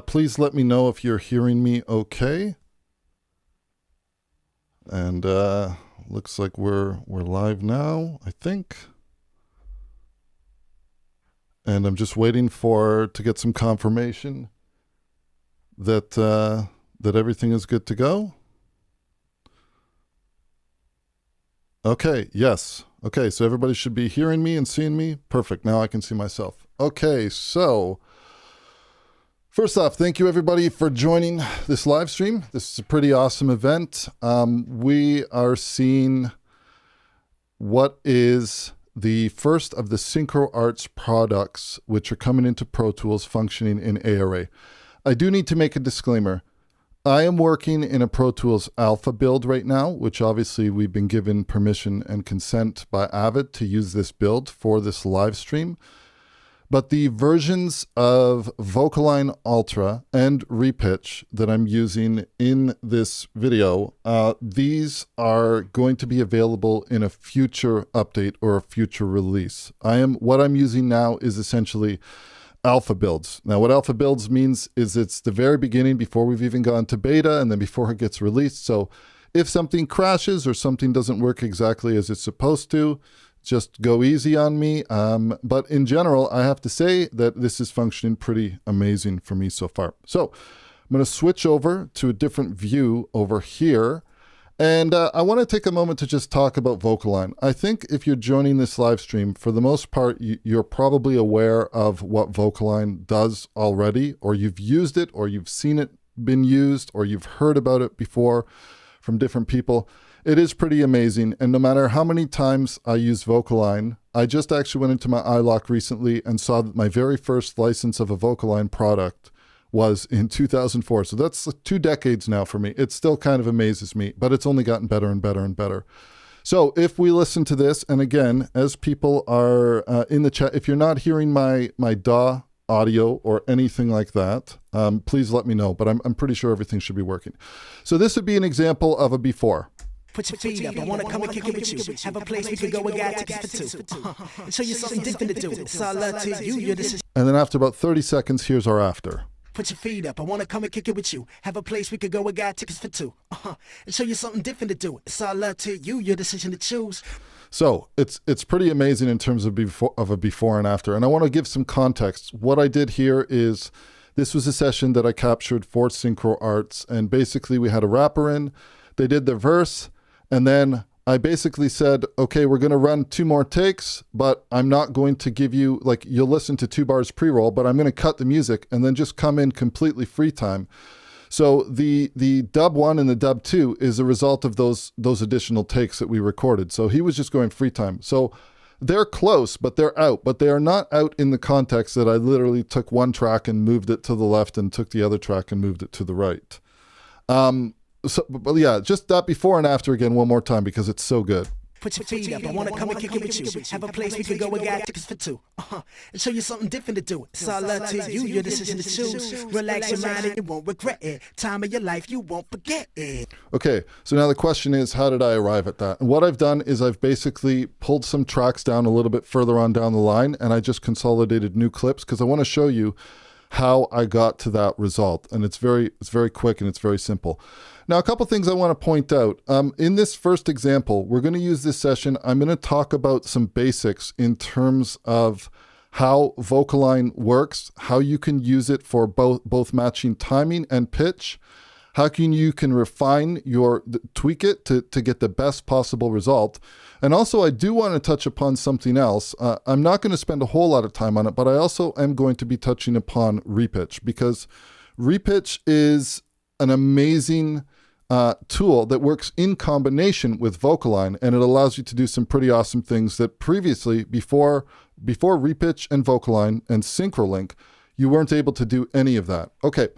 Please let me know if you're hearing me okay. And looks like we're live now, I think. And I'm just waiting to get some confirmation that that everything is good to go. Okay, yes. Okay, so everybody should be hearing me and seeing me. Perfect. Now I can see myself. Okay, so first off, thank you everybody for joining this live stream. This is a pretty awesome event. We are seeing what is the first of the SynchroArts products which are coming into Pro Tools functioning in ARA. I do need to make a disclaimer. I am working in a Pro Tools alpha build right now, which obviously we've been given permission and consent by Avid to use this build for this live stream. But the versions of VocAlign Ultra and RePitch that I'm using in this video, these are going to be available in a future update or a future release. What I'm using now is essentially alpha builds. Now, what alpha builds means is it's the very beginning before we've even gone to beta and then before it gets released. So if something crashes or something doesn't work exactly as it's supposed to, just go easy on me. But in general, I have to say that this is functioning pretty amazing for me so far. So I'm going to switch over to a different view over here. And I want to take a moment to just talk about VocAlign. I think if you're joining this live stream, for the most part, you're probably aware of what VocAlign does already, or you've used it, or you've seen it been used, or you've heard about it before from different people. It is pretty amazing. And no matter how many times I use VocAlign, I just actually went into my iLock recently and saw that my very first license of a VocAlign product was in 2004. So that's 2 decades now for me. It still kind of amazes me, but it's only gotten better and better and better. So if we listen to this, and again, as people are in the chat, if you're not hearing my DAW audio or anything like that, please let me know, but I'm pretty sure everything should be working. So this would be an example of a before. Put your feet up, I wanna come and kick it with you. Have a place we could go and got tickets for 2. And show you something different to do. It's all love to you, you're the... And then after about 30 seconds, here's our after. Put your feet up, I wanna come and kick it with you. Have a place we could go and got tickets for 2. And show you something different to do. It's all love to you, your decision to choose. So it's pretty amazing in terms of a before and after. And I want to give some context. What I did here is, this was a session that I captured for SynchroArts, and basically we had a rapper in, they did their verse, and then I basically said, okay, we're going to run 2 more takes, but I'm not going to give you, like, you'll listen to 2 bars pre-roll, but I'm going to cut the music and then just come in completely free time. So the dub 1 and the dub 2 is a result of those additional takes that we recorded. So he was just going free time. So they're close, but they're out. But they are not out in the context that I literally took one track and moved it to the left and took the other track and moved it to the right. But yeah, just that before and after again one more time because it's so good. Put your feet up, I wanna come and kick it with you. Have a place we could go and got tickets for 2. And show you something different to do. It's all love to you, your decision to choose. Relax your mind and you won't regret it. Time of your life, you won't forget it. Okay, so now the question is, how did I arrive at that? And what I've done is I've basically pulled some tracks down a little bit further on down the line, and I just consolidated new clips because I want to show you how I got to that result. And it's very quick and it's very simple. Now, a couple things I want to point out. In this first example, we're going to use this session. I'm going to talk about some basics in terms of how VocAlign works, how you can use it for both matching timing and pitch, how you can refine tweak it to get the best possible result. And also, I do want to touch upon something else. I'm not going to spend a whole lot of time on it, but I also am going to be touching upon RePitch, because RePitch is an amazing tool that works in combination with VocAlign, and it allows you to do some pretty awesome things that previously, before RePitch and VocAlign and SynchroLink, you weren't able to do any of that. Okay,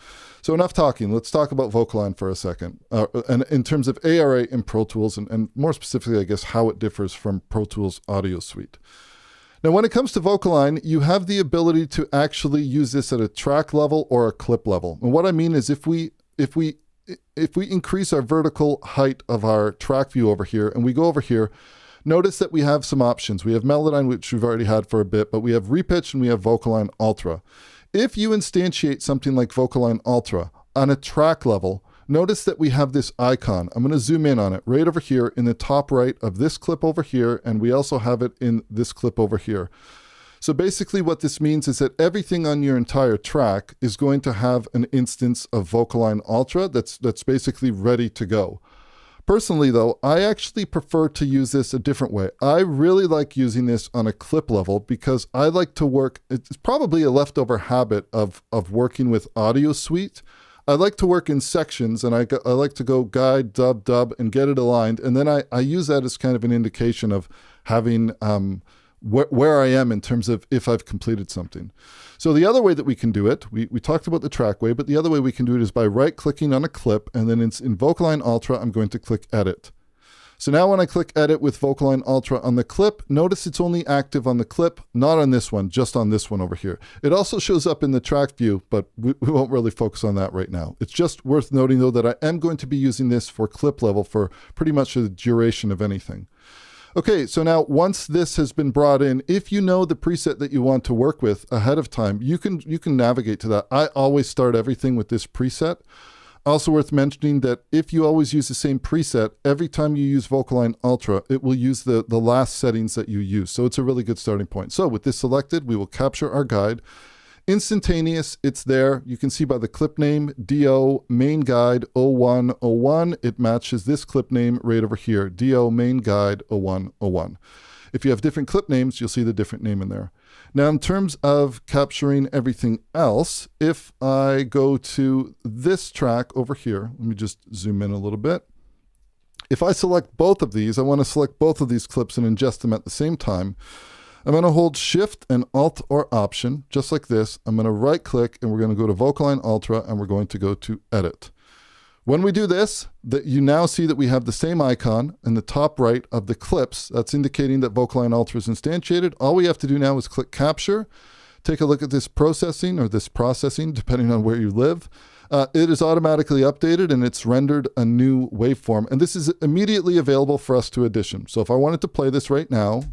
so enough talking. Let's talk about VocAlign for a second. And in terms of ARA and Pro Tools, and more specifically, I guess, how it differs from Pro Tools Audio Suite. Now, when it comes to VocAlign, you have the ability to actually use this at a track level or a clip level. And what I mean is if we increase our vertical height of our track view over here, and we go over here, notice that we have some options. We have Melodyne, which we've already had for a bit, but we have RePitch and we have VocAlign Ultra. If you instantiate something like VocAlign Ultra on a track level, notice that we have this icon. I'm going to zoom in on it right over here in the top right of this clip over here, and we also have it in this clip over here. So basically what this means is that everything on your entire track is going to have an instance of VocAlign Ultra that's basically ready to go. Personally though, I actually prefer to use this a different way. I really like using this on a clip level because I like to work, it's probably a leftover habit of working with Audio Suite. I like to work in sections, and I like to go guide, dub, and get it aligned. And then I use that as kind of an indication of having where I am in terms of if I've completed something. So the other way that we can do it, we talked about the track way, but the other way we can do it is by right-clicking on a clip, and then in VocAlign Ultra, I'm going to click Edit. So now when I click Edit with VocAlign Ultra on the clip, notice it's only active on the clip, not on this one, just on this one over here. It also shows up in the track view, but we won't really focus on that right now. It's just worth noting though that I am going to be using this for clip level for pretty much the duration of anything. Okay, so now once this has been brought in, if you know the preset that you want to work with ahead of time, you can navigate to that. I always start everything with this preset. Also worth mentioning that if you always use the same preset, every time you use VocAlign Ultra, it will use the last settings that you use. So it's a really good starting point. So with this selected, we will capture our guide. Instantaneous, it's there. You can see by the clip name, DO main guide 0101. It matches this clip name right over here, DO main guide 0101. If you have different clip names, you'll see the different name in there. Now, in terms of capturing everything else, if I go to this track over here, let me just zoom in a little bit. If I select both of these, I want to select both of these clips and ingest them at the same time. I'm going to hold Shift and Alt or Option, just like this. I'm going to right click and we're going to go to VocAlign Ultra and we're going to go to Edit. When we do this, you now see that we have the same icon in the top right of the clips. That's indicating that VocAlign Ultra is instantiated. All we have to do now is click Capture, take a look at this processing, depending on where you live. It is automatically updated and it's rendered a new waveform. And this is immediately available for us to edition. So if I wanted to play this right now,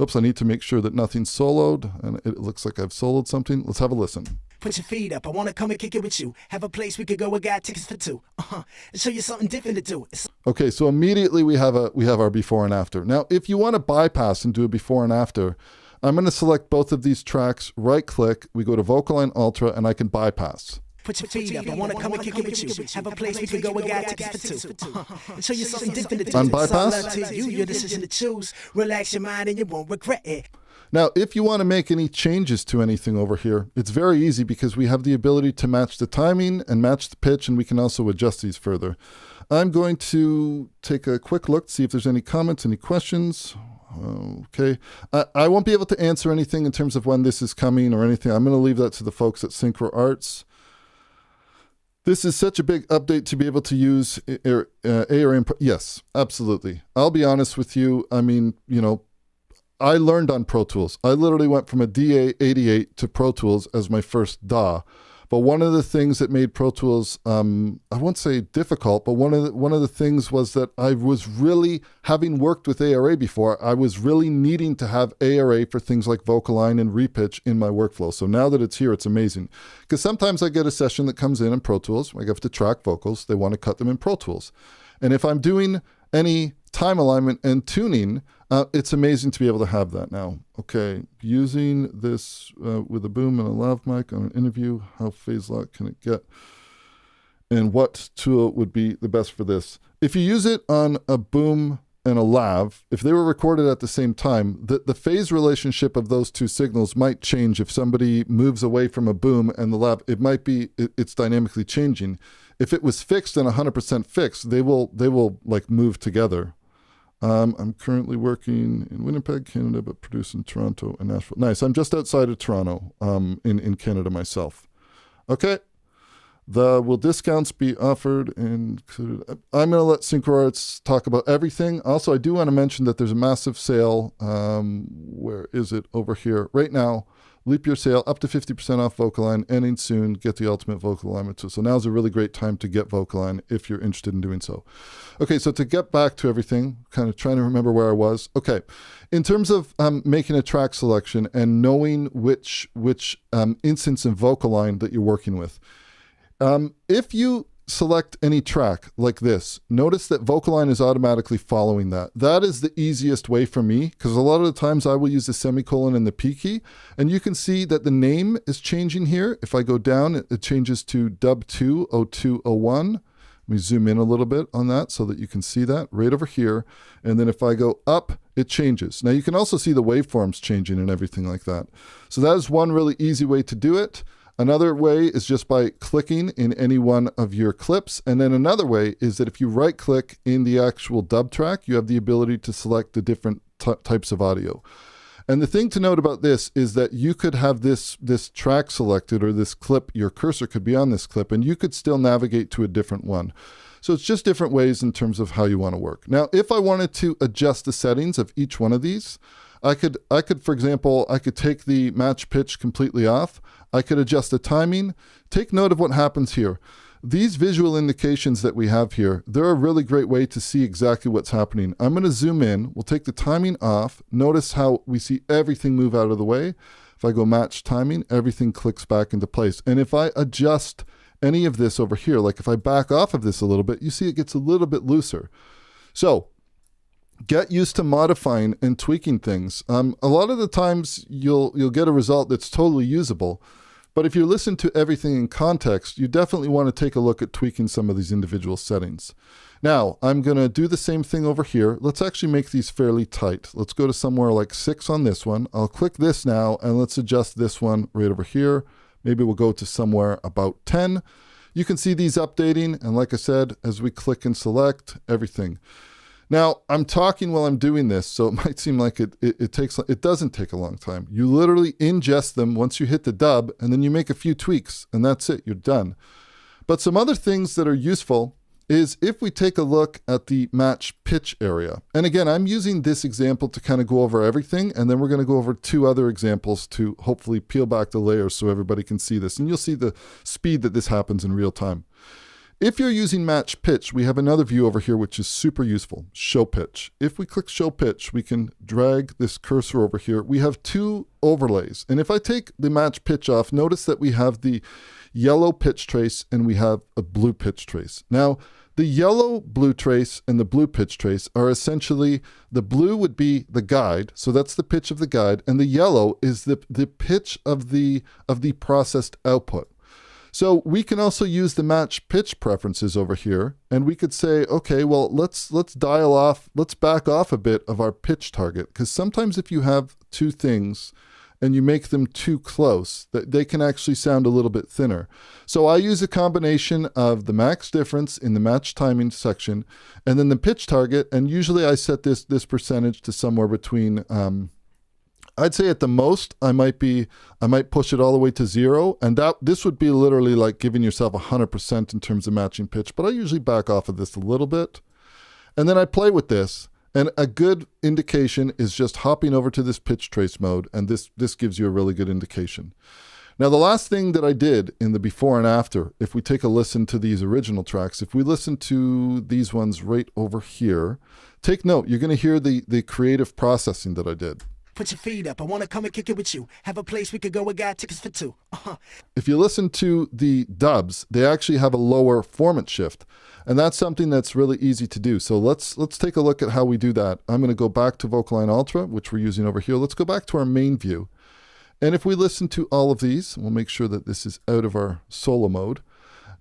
oops, I need to make sure that nothing's soloed, and it looks like I've soloed something. Let's have a listen. Put your feet up, I wanna come and kick it with you. Have a place we could go, I got tickets for two. And show you something different to do. Okay, so immediately we have our before and after. Now, if you want to bypass and do a before and after, I'm going to select both of these tracks, right click, we go to VocAlign Ultra, and I can bypass. Put your feet up, I wanna come and kick it with you. Have a place we could go, I got tickets for two. And show you something different to do. Unbypass? It's all up to you, your decision to choose. Relax your mind and you won't regret it. Now, if you want to make any changes to anything over here, it's very easy because we have the ability to match the timing and match the pitch, and we can also adjust these further. I'm going to take a quick look to see if there's any comments, any questions. Okay. I won't be able to answer anything in terms of when this is coming or anything. I'm going to leave that to the folks at Synchro Arts. This is such a big update to be able to use ARA. Yes, absolutely. I'll be honest with you. I mean, I learned on Pro Tools. I literally went from a DA88 to Pro Tools as my first DAW. But one of the things that made Pro Tools, I won't say difficult, but one of the things was that I was really, having worked with ARA before, I was really needing to have ARA for things like VocAlign and RePitch in my workflow. So now that it's here, it's amazing. Because sometimes I get a session that comes in Pro Tools, I have to track vocals, they want to cut them in Pro Tools. And if I'm doing any time alignment and tuning, it's amazing to be able to have that now. Okay, using this with a boom and a lav mic on an interview, how phase lock can it get? And what tool would be the best for this? If you use it on a boom and a lav, if they were recorded at the same time, the phase relationship of those two signals might change. If somebody moves away from a boom and the lav, it's dynamically changing. If it was fixed and 100% fixed, they will like move together. I'm currently working in Winnipeg, Canada, but produce in Toronto and Nashville. Nice. I'm just outside of Toronto, in Canada myself. Okay. Will discounts be offered and included? I'm going to let Synchro Arts talk about everything. Also, I do want to mention that there's a massive sale. Where is it? Over here. Right now, leap year sale, up to 50% off VocAlign, ending soon, get the ultimate vocal alignment tool. So now's a really great time to get VocAlign if you're interested in doing so. Okay, so to get back to everything, kind of trying to remember where I was. Okay, in terms of making a track selection and knowing which instance in VocAlign that you're working with, if you select any track like this, notice that VocAlign is automatically following that. That is the easiest way for me, because a lot of the times I will use the semicolon and the P key, and you can see that the name is changing here. If I go down, it changes to dub20201. Let me zoom in a little bit on that so that you can see that right over here. And then if I go up, it changes. Now you can also see the waveforms changing and everything like that. So that is one really easy way to do it. Another way is just by clicking in any one of your clips. And then another way is that if you right click in the actual dub track, you have the ability to select the different types of audio. And the thing to note about this is that you could have this track selected, or this clip, your cursor could be on this clip, and you could still navigate to a different one. So it's just different ways in terms of how you want to work. Now, if I wanted to adjust the settings of each one of these, I could, for example, I could take the match pitch completely off. I could adjust the timing. Take note of what happens here. These visual indications that we have here, they're a really great way to see exactly what's happening. I'm going to zoom in. We'll take the timing off. Notice how we see everything move out of the way. If I go match timing, everything clicks back into place. And if I adjust any of this over here, like if I back off of this a little bit, you see it gets a little bit looser. So get used to modifying and tweaking things. A lot of the times you'll get a result that's totally usable, but if you listen to everything in context, you definitely want to take a look at tweaking some of these individual settings. Now, I'm going to do the same thing over here. Let's actually make these fairly tight. Let's go to somewhere like 6 on this one. I'll click this now, and let's adjust this one right over here. Maybe we'll go to somewhere about 10. You can see these updating, and like I said, as we click and select everything. Now, I'm talking while I'm doing this, so it might seem like it doesn't take a long time. You literally ingest them once you hit the dub, and then you make a few tweaks, and that's it, you're done. But some other things that are useful is if we take a look at the match pitch area. And again, I'm using this example to kind of go over everything, and then we're going to go over 2 other examples to hopefully peel back the layers so everybody can see this. And you'll see the speed that this happens in real time. If you're using match pitch, we have another view over here which is super useful, show pitch. If we click show pitch, we can drag this cursor over here. We have 2 overlays. And if I take the match pitch off, notice that we have the yellow pitch trace and we have a blue pitch trace. Now, the yellow blue trace and the blue pitch trace are essentially, the blue would be the guide, so that's the pitch of the guide, and the yellow is the pitch of the processed output. So we can also use the match pitch preferences over here, and we could say, okay, well, let's dial off, let's back off a bit of our pitch target, because sometimes if you have 2 things and you make them too close, that they can actually sound a little bit thinner. So I use a combination of the max difference in the match timing section and then the pitch target, and usually I set this percentage to somewhere between I'd say at the most, I might push it all the way to 0, and this would be literally like giving yourself 100% in terms of matching pitch, but I usually back off of this a little bit. And then I play with this, and a good indication is just hopping over to this pitch trace mode, and this gives you a really good indication. Now, the last thing that I did in the before and after, if we take a listen to these original tracks, if we listen to these ones right over here, take note, you're going to hear the creative processing that I did. Put your feet up, I wanna come and kick it with you. Have a place we could go, we got tickets for 2. If you listen to the dubs, they actually have a lower formant shift. And that's something that's really easy to do. So let's take a look at how we do that. I'm gonna go back to VocAlign Ultra, which we're using over here. Let's go back to our main view. And if we listen to all of these, we'll make sure that this is out of our solo mode.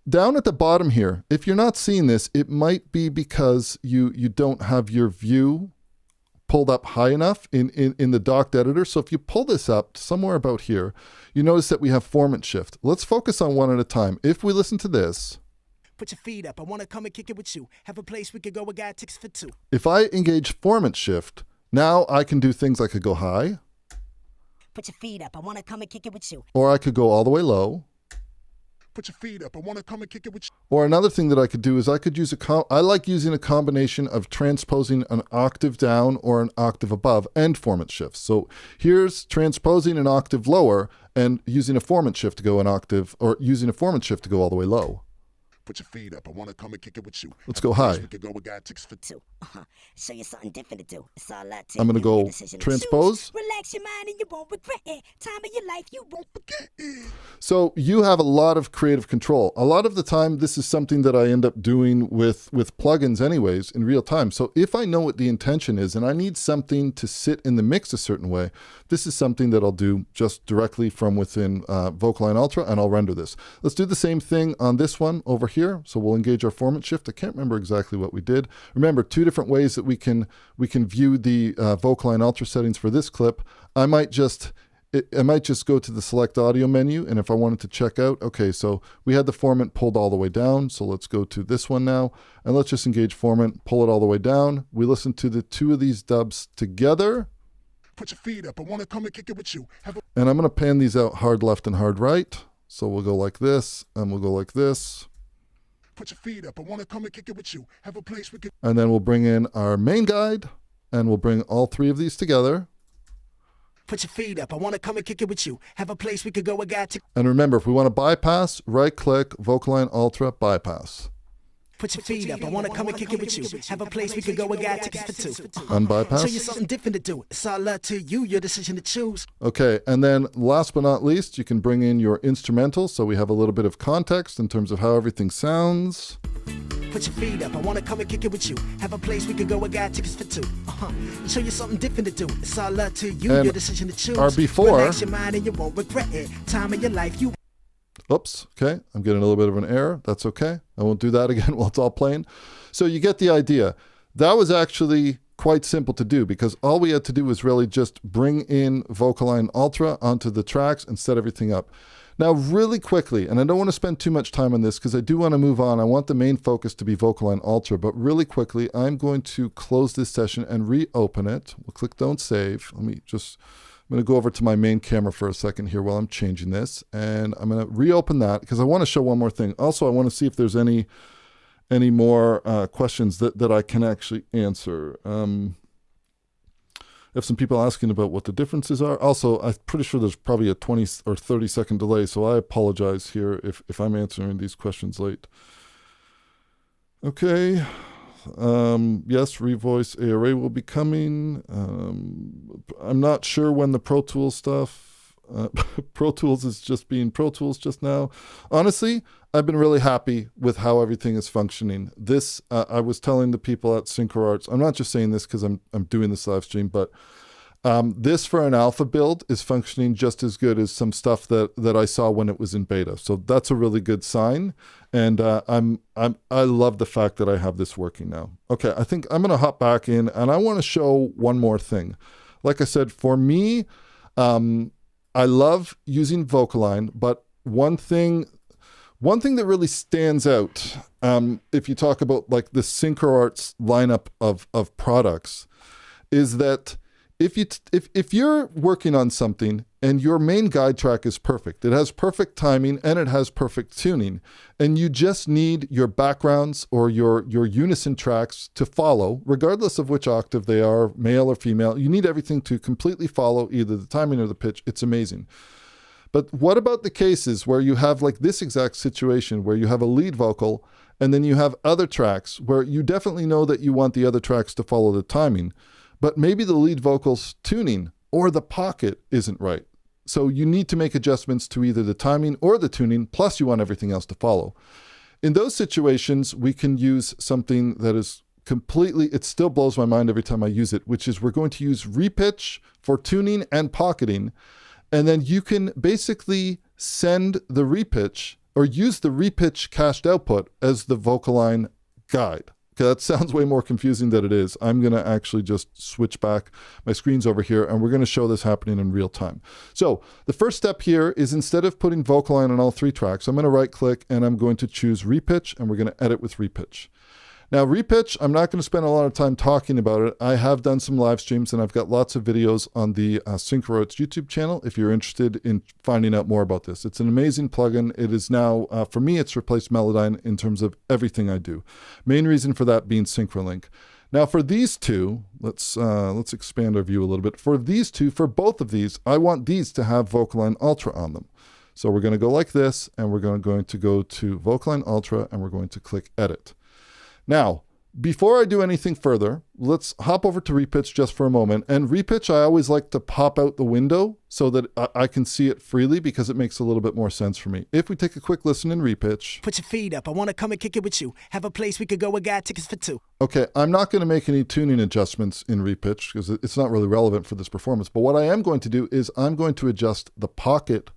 Down at the bottom here, if you're not seeing this, it might be because you don't have your view pulled up high enough in the docked editor. So if you pull this up somewhere about here, you notice that we have formant shift. Let's focus on one at a time. If we listen to this, put your feet up, I wanna come and kick it with you. Have a place we could go, we got tickets for 2. If I engage formant shift, now I can do things like I could go high. Put your feet up, I wanna come and kick it with you. Or I could go all the way low. Put your feet up. I want to come and kick it with you. Or another thing that I could do is I could use I like using a combination of transposing an octave down or an octave above and formant shifts. So here's transposing an octave lower and using a formant shift to go an octave, or using a formant shift to go all the way low. Put your feet up. I want to come and kick it with you. Let's go high. We could go with God tickets for two. Show you something different to do. It's all up to I'm going to go decision to transpose. choose. Relax your mind and you won't regret it. Time of your life you won't forget it. So you have a lot of creative control. A lot of the time, this is something that I end up doing with plugins anyways in real time. So if I know what the intention is and I need something to sit in the mix a certain way, this is something that I'll do just directly from within VocAlign Ultra, and I'll render this. Let's do the same thing on this one over here. So we'll engage our formant shift. I can't remember exactly what we did. Remember, two different ways that we can view the VocAlign Ultra settings for this clip. I might just go to the select audio menu, and if I wanted to check out, okay, so we had the formant pulled all the way down. So let's go to this one now, and let's just engage formant, pull it all the way down. We listen to the two of these dubs together. Put your feet up. I want to come and kick it with you. And I'm going to pan these out hard left and hard right. So we'll go like this, and we'll go like this. Put your feet up. I want to come and kick it with you. Have a place we could. And then we'll bring in our main guide, and we'll bring all three of these together. Put your feet up. I want to come and kick it with you. Have a place we could go with God tickets. And remember, if we want to bypass, right-click, VocAlign Ultra, bypass. Put your feet up. I want to come and kick it with you. Have a place we could go with God tickets for two. Unbypass. Show you something different to do. It's all up to you. Your decision to choose. Okay, and then last but not least, you can bring in your instrumental, so we have a little bit of context in terms of how everything sounds. Put your feet up. I want to come and kick it with you. Have a place we could go with God tickets for two. And show you something different to do. It's all up to you. And Your decision to choose. our before- Relax your mind and you won't regret it. Time of your life you. Oops, okay, I'm getting a little bit of an error. That's okay. I won't do that again while it's all playing. So you get the idea. That was actually quite simple to do because all we had to do was really just bring in VocAlign Ultra onto the tracks and set everything up. Now, really quickly, and I don't want to spend too much time on this because I do want to move on. I want the main focus to be VocAlign Ultra, but really quickly, I'm going to close this session and reopen it. We'll click Don't Save. I'm going to go over to my main camera for a second here while I'm changing this, and I'm going to reopen that because I want to show one more thing. Also, I want to see if there's any more questions that I can actually answer. I have some people asking about what the differences are. Also, I'm pretty sure there's probably a 20 or 30 second delay, so I apologize here if I'm answering these questions late. Okay. Yes, Revoice ARA will be coming. I'm not sure when the Pro Tools stuff. Pro Tools is just being Pro Tools just now. Honestly, I've been really happy with how everything is functioning. This, I was telling the people at SynchroArts, I'm not just saying this because I'm doing this live stream, but this for an alpha build is functioning just as good as some stuff that I saw when it was in beta. So that's a really good sign. And I love the fact that I have this working now. Okay, I think I'm going to hop back in and I want to show one more thing. Like I said, for me, I love using VocAlign, but one thing that really stands out, if you talk about like the SynchroArts lineup of products, is that if you're working on something and your main guide track is perfect, it has perfect timing and it has perfect tuning, and you just need your backgrounds or your unison tracks to follow, regardless of which octave they are, male or female, you need everything to completely follow either the timing or the pitch. It's amazing. But what about the cases where you have like this exact situation where you have a lead vocal and then you have other tracks where you definitely know that you want the other tracks to follow the timing, but maybe the lead vocal's tuning or the pocket isn't right. So you need to make adjustments to either the timing or the tuning, plus you want everything else to follow. In those situations, we can use something that is completely, it still blows my mind every time I use it, which is we're going to use RePitch for tuning and pocketing. And then you can basically send the RePitch or use the RePitch cached output as the VocAlign guide. Okay, that sounds way more confusing than it is. I'm going to actually just switch back my screens over here, and we're going to show this happening in real time. So the first step here is instead of putting VocAlign on all three tracks, I'm going to right-click, and I'm going to choose RePitch, and we're going to edit with RePitch. Now, RePitch, I'm not going to spend a lot of time talking about it. I have done some live streams, and I've got lots of videos on the SynchroLink YouTube channel if you're interested in finding out more about this. It's an amazing plugin. It is now, for me, it's replaced Melodyne in terms of everything I do. Main reason for that being SynchroLink. Now, for these two, let's expand our view a little bit. For these two, for both of these, I want these to have VocAlign Ultra on them. So we're going to go like this, and we're going to go to VocAlign Ultra, and we're going to click Edit. Now, before I do anything further, let's hop over to RePitch just for a moment. And RePitch, I always like to pop out the window so that I can see it freely because it makes a little bit more sense for me. If we take a quick listen in RePitch. Put your feet up. I want to come and kick it with you. Have a place we could go. I got tickets for two. Okay, I'm not going to make any tuning adjustments in RePitch because it's not really relevant for this performance. But what I am going to do is I'm going to adjust the pocket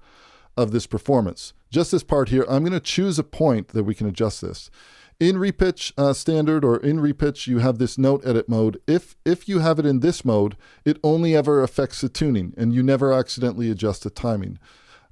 of this performance. Just this part here, I'm going to choose a point that we can adjust this. In RePitch standard or in RePitch, you have this note edit mode. If you have it in this mode, it only ever affects the tuning and you never accidentally adjust the timing.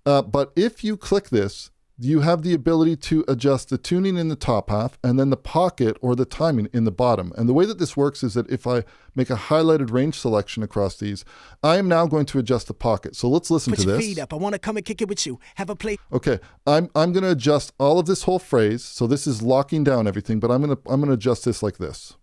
But if you click this, you have the ability to adjust the tuning in the top half and then the pocket or the timing in the bottom. And the way that this works is that if I make a highlighted range selection across these, I am now going to adjust the pocket. So let's listen to this. Put your feet up. I want to come and kick it with you. Have a place. Okay, I'm going to adjust all of this whole phrase. So this is locking down everything, but I'm going to adjust this like this.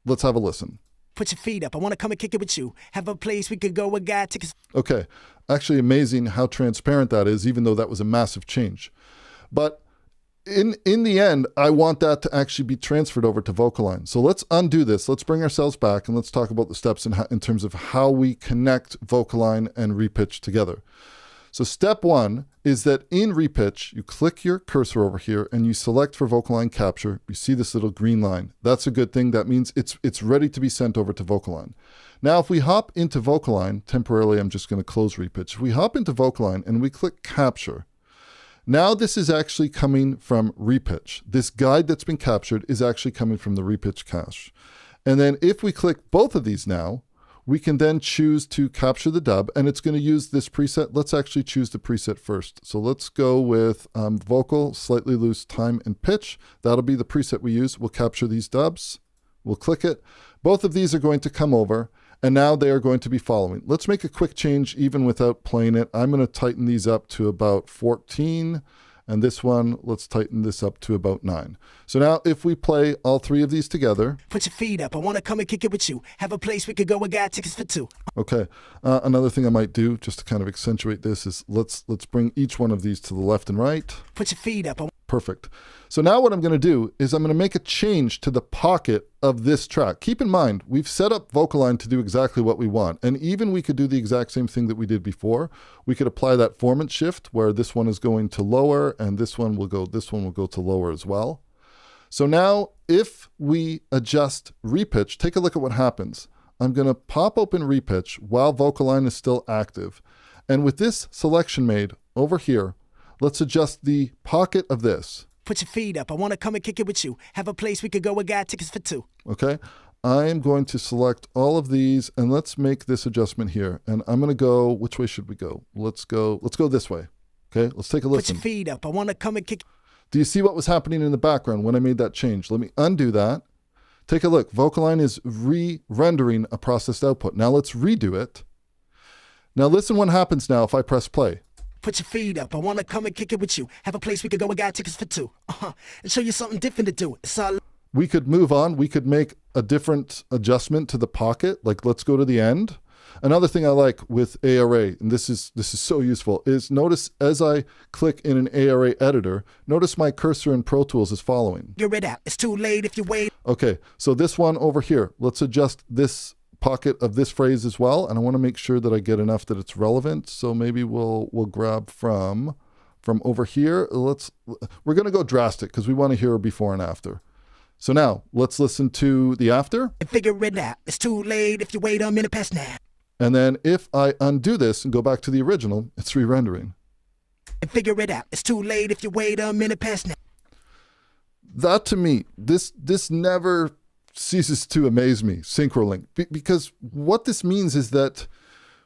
Let's have a listen. Put your feet up. I want to come and kick it with you. Have a place we could go. I got tickets. Okay. Actually amazing how transparent that is, even though that was a massive change. But in the end, I want that to actually be transferred over to VocAlign. So let's undo this. Let's bring ourselves back and let's talk about the steps in terms of how we connect VocAlign and RePitch together. So step one is that in RePitch, you click your cursor over here and you select for VocAlign capture. You see this little green line. That's a good thing. That means it's ready to be sent over to VocAlign. Now, if we hop into VocAlign, temporarily, I'm just going to close RePitch. If we hop into VocAlign and we click capture, now this is actually coming from RePitch. This guide that's been captured is actually coming from the RePitch cache. And then if we click both of these now, we can then choose to capture the dub, and it's going to use this preset. Let's actually choose the preset first. So let's go with vocal, slightly loose time and pitch. That'll be the preset we use. We'll capture these dubs. We'll click it. Both of these are going to come over, and now they are going to be following. Let's make a quick change even without playing it. I'm going to tighten these up to about 14. And this one, let's tighten this up to about 9. So now if we play all three of these together. Put your feet up. I want to come and kick it with you. Have a place we could go. I got tickets for two. Okay. Another thing I might do just to kind of accentuate this is let's bring each one of these to the left and right. Put your feet up. Perfect. So now what I'm going to do is I'm going to make a change to the pocket of this track. Keep in mind, we've set up VocAlign to do exactly what we want. And even we could do the exact same thing that we did before. We could apply that formant shift where this one is going to lower and this one will go to lower as well. So now if we adjust RePitch, take a look at what happens. I'm going to pop open RePitch while VocAlign is still active. And with this selection made over here, let's adjust the pocket of this. Put your feet up. I want to come and kick it with you. Have a place we could go. I got tickets for two. Okay. I am going to select all of these and let's make this adjustment here. And I'm going to go, which way should we go? Let's go this way. Okay. Let's take a listen. Put your feet up. I want to come and kick. Do you see what was happening in the background when I made that change? Let me undo that. Take a look. VocAlign is re-rendering a processed output. Now let's redo it. Now listen what happens now if I press play. Put your feet up. I want to come and kick it with you. Have a place we could go. I got tickets for two. And show you something different to do. It's all. We could move on. We could make a different adjustment to the pocket. Like let's go to the end. Another thing I like with ARA, and this is so useful, is notice as I click in an ARA editor, notice my cursor in Pro Tools is following. You're it out. It's too late if you wait. Okay, so this one over here, let's adjust this pocket of this phrase as well, and I want to make sure that I get enough that it's relevant. So maybe we'll grab from over here. We're going to go drastic because we want to hear a before and after. So now let's listen to the after. And figure it out. It's too late if you wait a minute past now. And then if I undo this and go back to the original, it's re-rendering. And figure it out. It's too late if you wait a minute past now. That to me, this never ceases to amaze me, SynchroLink, because what this means is that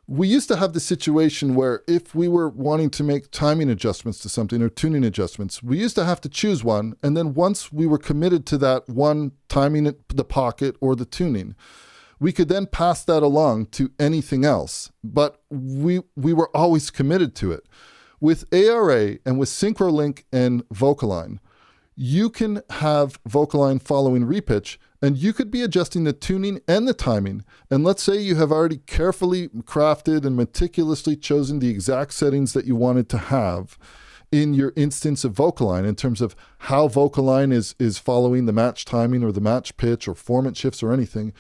we used to have the situation where if we were wanting to make timing adjustments to something or tuning adjustments, we used to have to choose one. And then once we were committed to that one timing, the pocket or the tuning, we could then pass that along to anything else. But we were always committed to it. With ARA and with SynchroLink and VocAlign, you can have VocAlign following RePitch, and you could be adjusting the tuning and the timing. And let's say you have already carefully crafted and meticulously chosen the exact settings that you wanted to have in your instance of VocAlign in terms of how VocAlign is following the match timing or the match pitch or formant shifts or anything.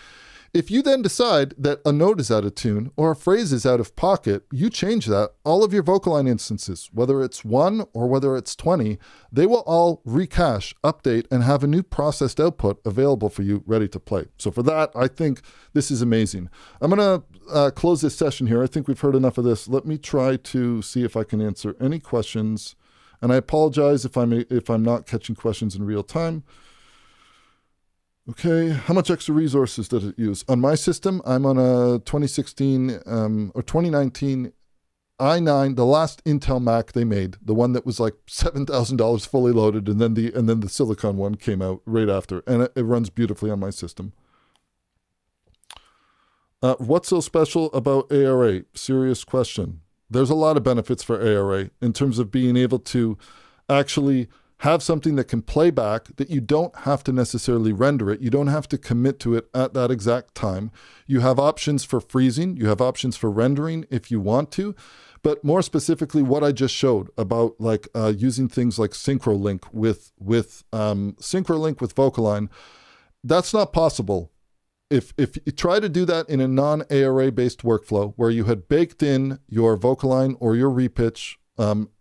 If you then decide that a note is out of tune or a phrase is out of pocket, you change that. All of your VocAlign instances, whether it's 1 or whether it's 20, they will all recache, update, and have a new processed output available for you ready to play. So for that, I think this is amazing. I'm going to close this session here. I think we've heard enough of this. Let me try to see if I can answer any questions. And I apologize if I'm not catching questions in real time. Okay, how much extra resources does it use? On my system, I'm on a 2016 or 2019 i9, the last Intel Mac they made, the one that was like $7,000 fully loaded, and then the Silicon one came out right after, and it runs beautifully on my system. What's so special about ARA? Serious question. There's a lot of benefits for ARA in terms of being able to actually have something that can play back, that you don't have to necessarily render it. You don't have to commit to it at that exact time. You have options for freezing. You have options for rendering if you want to. But more specifically, what I just showed about like using things like SynchroLink with SynchroLink with VocAlign, that's not possible. If you try to do that in a non-ARA based workflow where you had baked in your VocAlign or your RePitch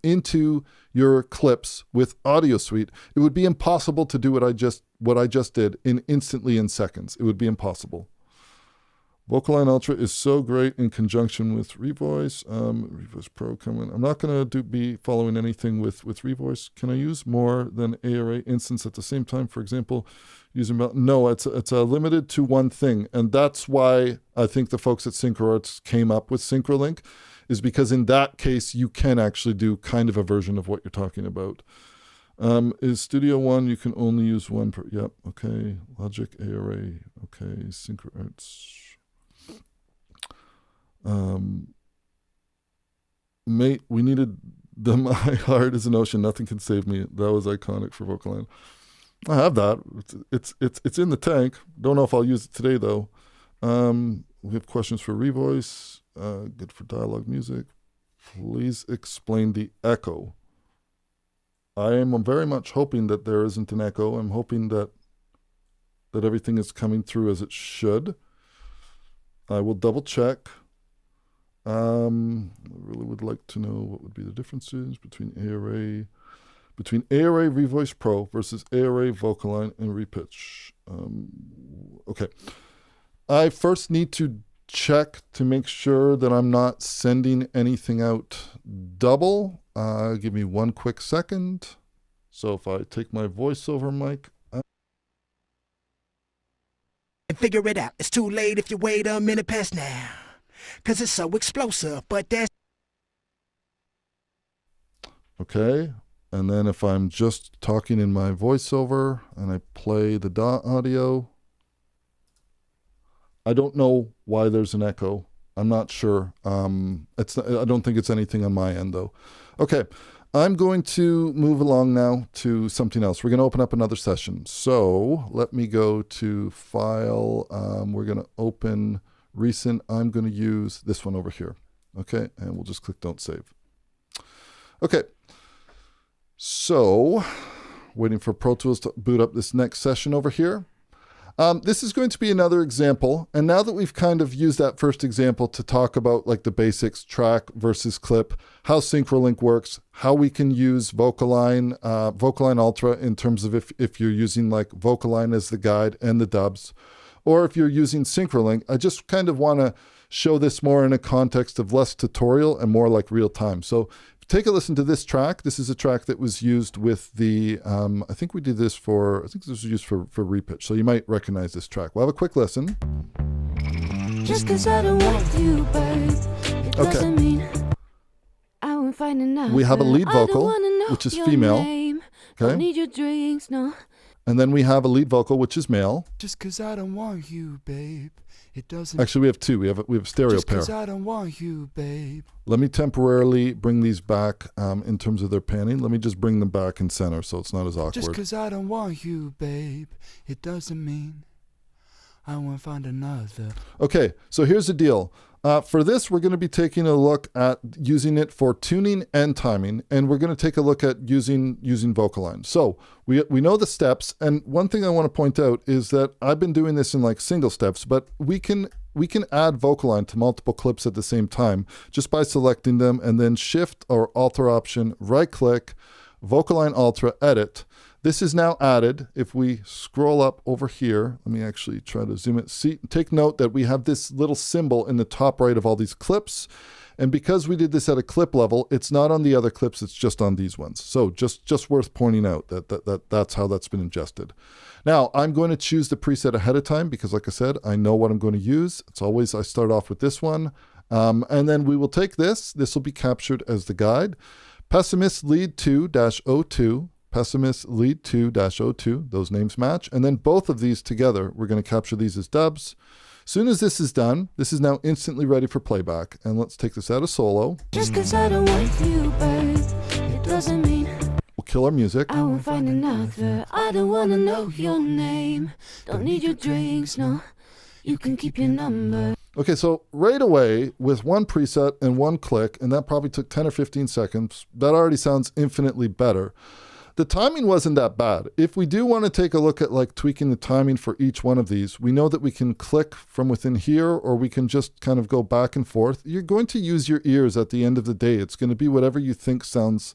into your clips with Audio Suite, it would be impossible to do what I just did instantly in seconds. It would be impossible. VocAlign Ultra is so great in conjunction with Revoice. Revoice Pro coming. I'm not going to be following anything with Revoice. Can I use more than ARA instance at the same time? For example, using no, it's limited to one thing, and that's why I think the folks at SynchroArts came up with SynchroLink, is because in that case you can actually do kind of a version of what you're talking about. Is Studio One you can only use one per? Yep. Okay. Logic ARA. Okay. SynchroArts. Mate, we needed the My Heart is an Ocean, Nothing Can Save Me. That was iconic for VocAlign. I have that. It's in the tank. Don't know if I'll use it today though. We have questions for Revoice. Good for dialogue music. Please explain the echo. I am very much hoping that there isn't an echo. I'm hoping that everything is coming through as it should. I will double check. I really would like to know what would be the differences between ARA Revoice Pro versus ARA VocAlign and RePitch. Okay. I first need to check to make sure that I'm not sending anything out double. Give me one quick second. So if I take my voiceover mic. Figure it out. It's too late if you wait a minute past now. 'Cause it's so explosive, but that's... Okay. And then if I'm just talking in my voiceover and I play the DAW audio, I don't know why there's an echo. I'm not sure. I don't think it's anything on my end though. Okay. I'm going to move along now to something else. We're going to open up another session. So let me go to File. We're going to open Recent. I'm going to use this one over here. Okay. And we'll just click Don't Save. Okay. So waiting for Pro Tools to boot up this next session over here. This is going to be another example. And now that we've kind of used that first example to talk about like the basics, track versus clip, how SynchroLink works, how we can use VocAlign, VocAlign Ultra in terms of if you're using like VocAlign as the guide and the dubs, or if you're using SynchroLink, I just kind of want to show this more in a context of less tutorial and more like real time. So take a listen to this track. This is a track that was used with the, I think we did this for, I think this was used for RePitch. So you might recognize this track. We'll have a quick listen. Just 'cause I don't want you, babe. Okay. We have a lead vocal, which is female. Okay. And then we have a lead vocal, which is male. Just 'cause I don't want you, babe. It doesn't. Actually, we have two. We have a stereo Just 'cause pair. I don't want you, babe. Let me temporarily bring these back in terms of their panning. Let me just bring them back in center so it's not as awkward. Just 'cause I don't want you, babe. It doesn't mean I won't find another. Okay, so here's the deal. For this, we're going to be taking a look at using it for tuning and timing, and we're going to take a look at using VocAlign. So we know the steps, and one thing I want to point out is that I've been doing this in like single steps, but we can add VocAlign to multiple clips at the same time just by selecting them and then Shift or Alter option, right-click, VocAlign Ultra, Edit. This is now added. If we scroll up over here, let me actually try to zoom it. See, take note that we have this little symbol in the top right of all these clips. And because we did this at a clip level, it's not on the other clips, it's just on these ones. So just worth pointing out that's how that's been ingested. Now, I'm going to choose the preset ahead of time because, like I said, I know what I'm going to use. It's always, I start off with this one. And then we will take this. This will be captured as the guide. Pessimist lead 2-02. Pessimist lead 2-02, those names match. And then both of these together, we're going to capture these as dubs. As soon as this is done, this is now instantly ready for playback. And let's take this out of solo. Just 'cause I don't want you, babe, it doesn't mean We'll kill our music. I won't find another. I don't wanna know your name. Don't need your drinks, no. You can keep your number. Okay, so right away, with one preset and one click, and that probably took 10 or 15 seconds, that already sounds infinitely better. The timing wasn't that bad. If we do want to take a look at like tweaking the timing for each one of these, we know that we can click from within here, or we can just kind of go back and forth. You're going to use your ears at the end of the day. It's going to be whatever you think sounds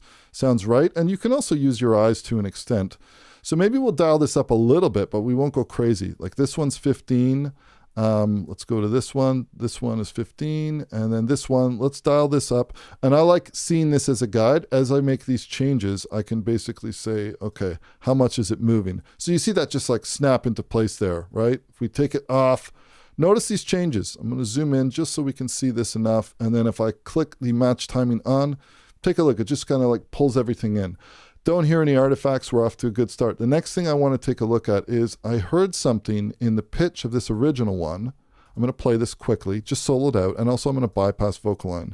right. And you can also use your eyes to an extent. So maybe we'll dial this up a little bit, but we won't go crazy. Like this one's 15. Let's go to this one. This one is 15. And then this one, let's dial this up. And I like seeing this as a guide. As I make these changes, I can basically say, okay, how much is it moving? So you see that just like snap into place there, right? If we take it off, notice these changes. I'm going to zoom in just so we can see this enough. And then if I click the match timing on, take a look. It just kind of like pulls everything in. Don't hear any artifacts. We're off to a good start. The next thing I want to take a look at is I heard something in the pitch of this original one. I'm going to play this quickly, just solo it out. And also I'm going to bypass VocAlign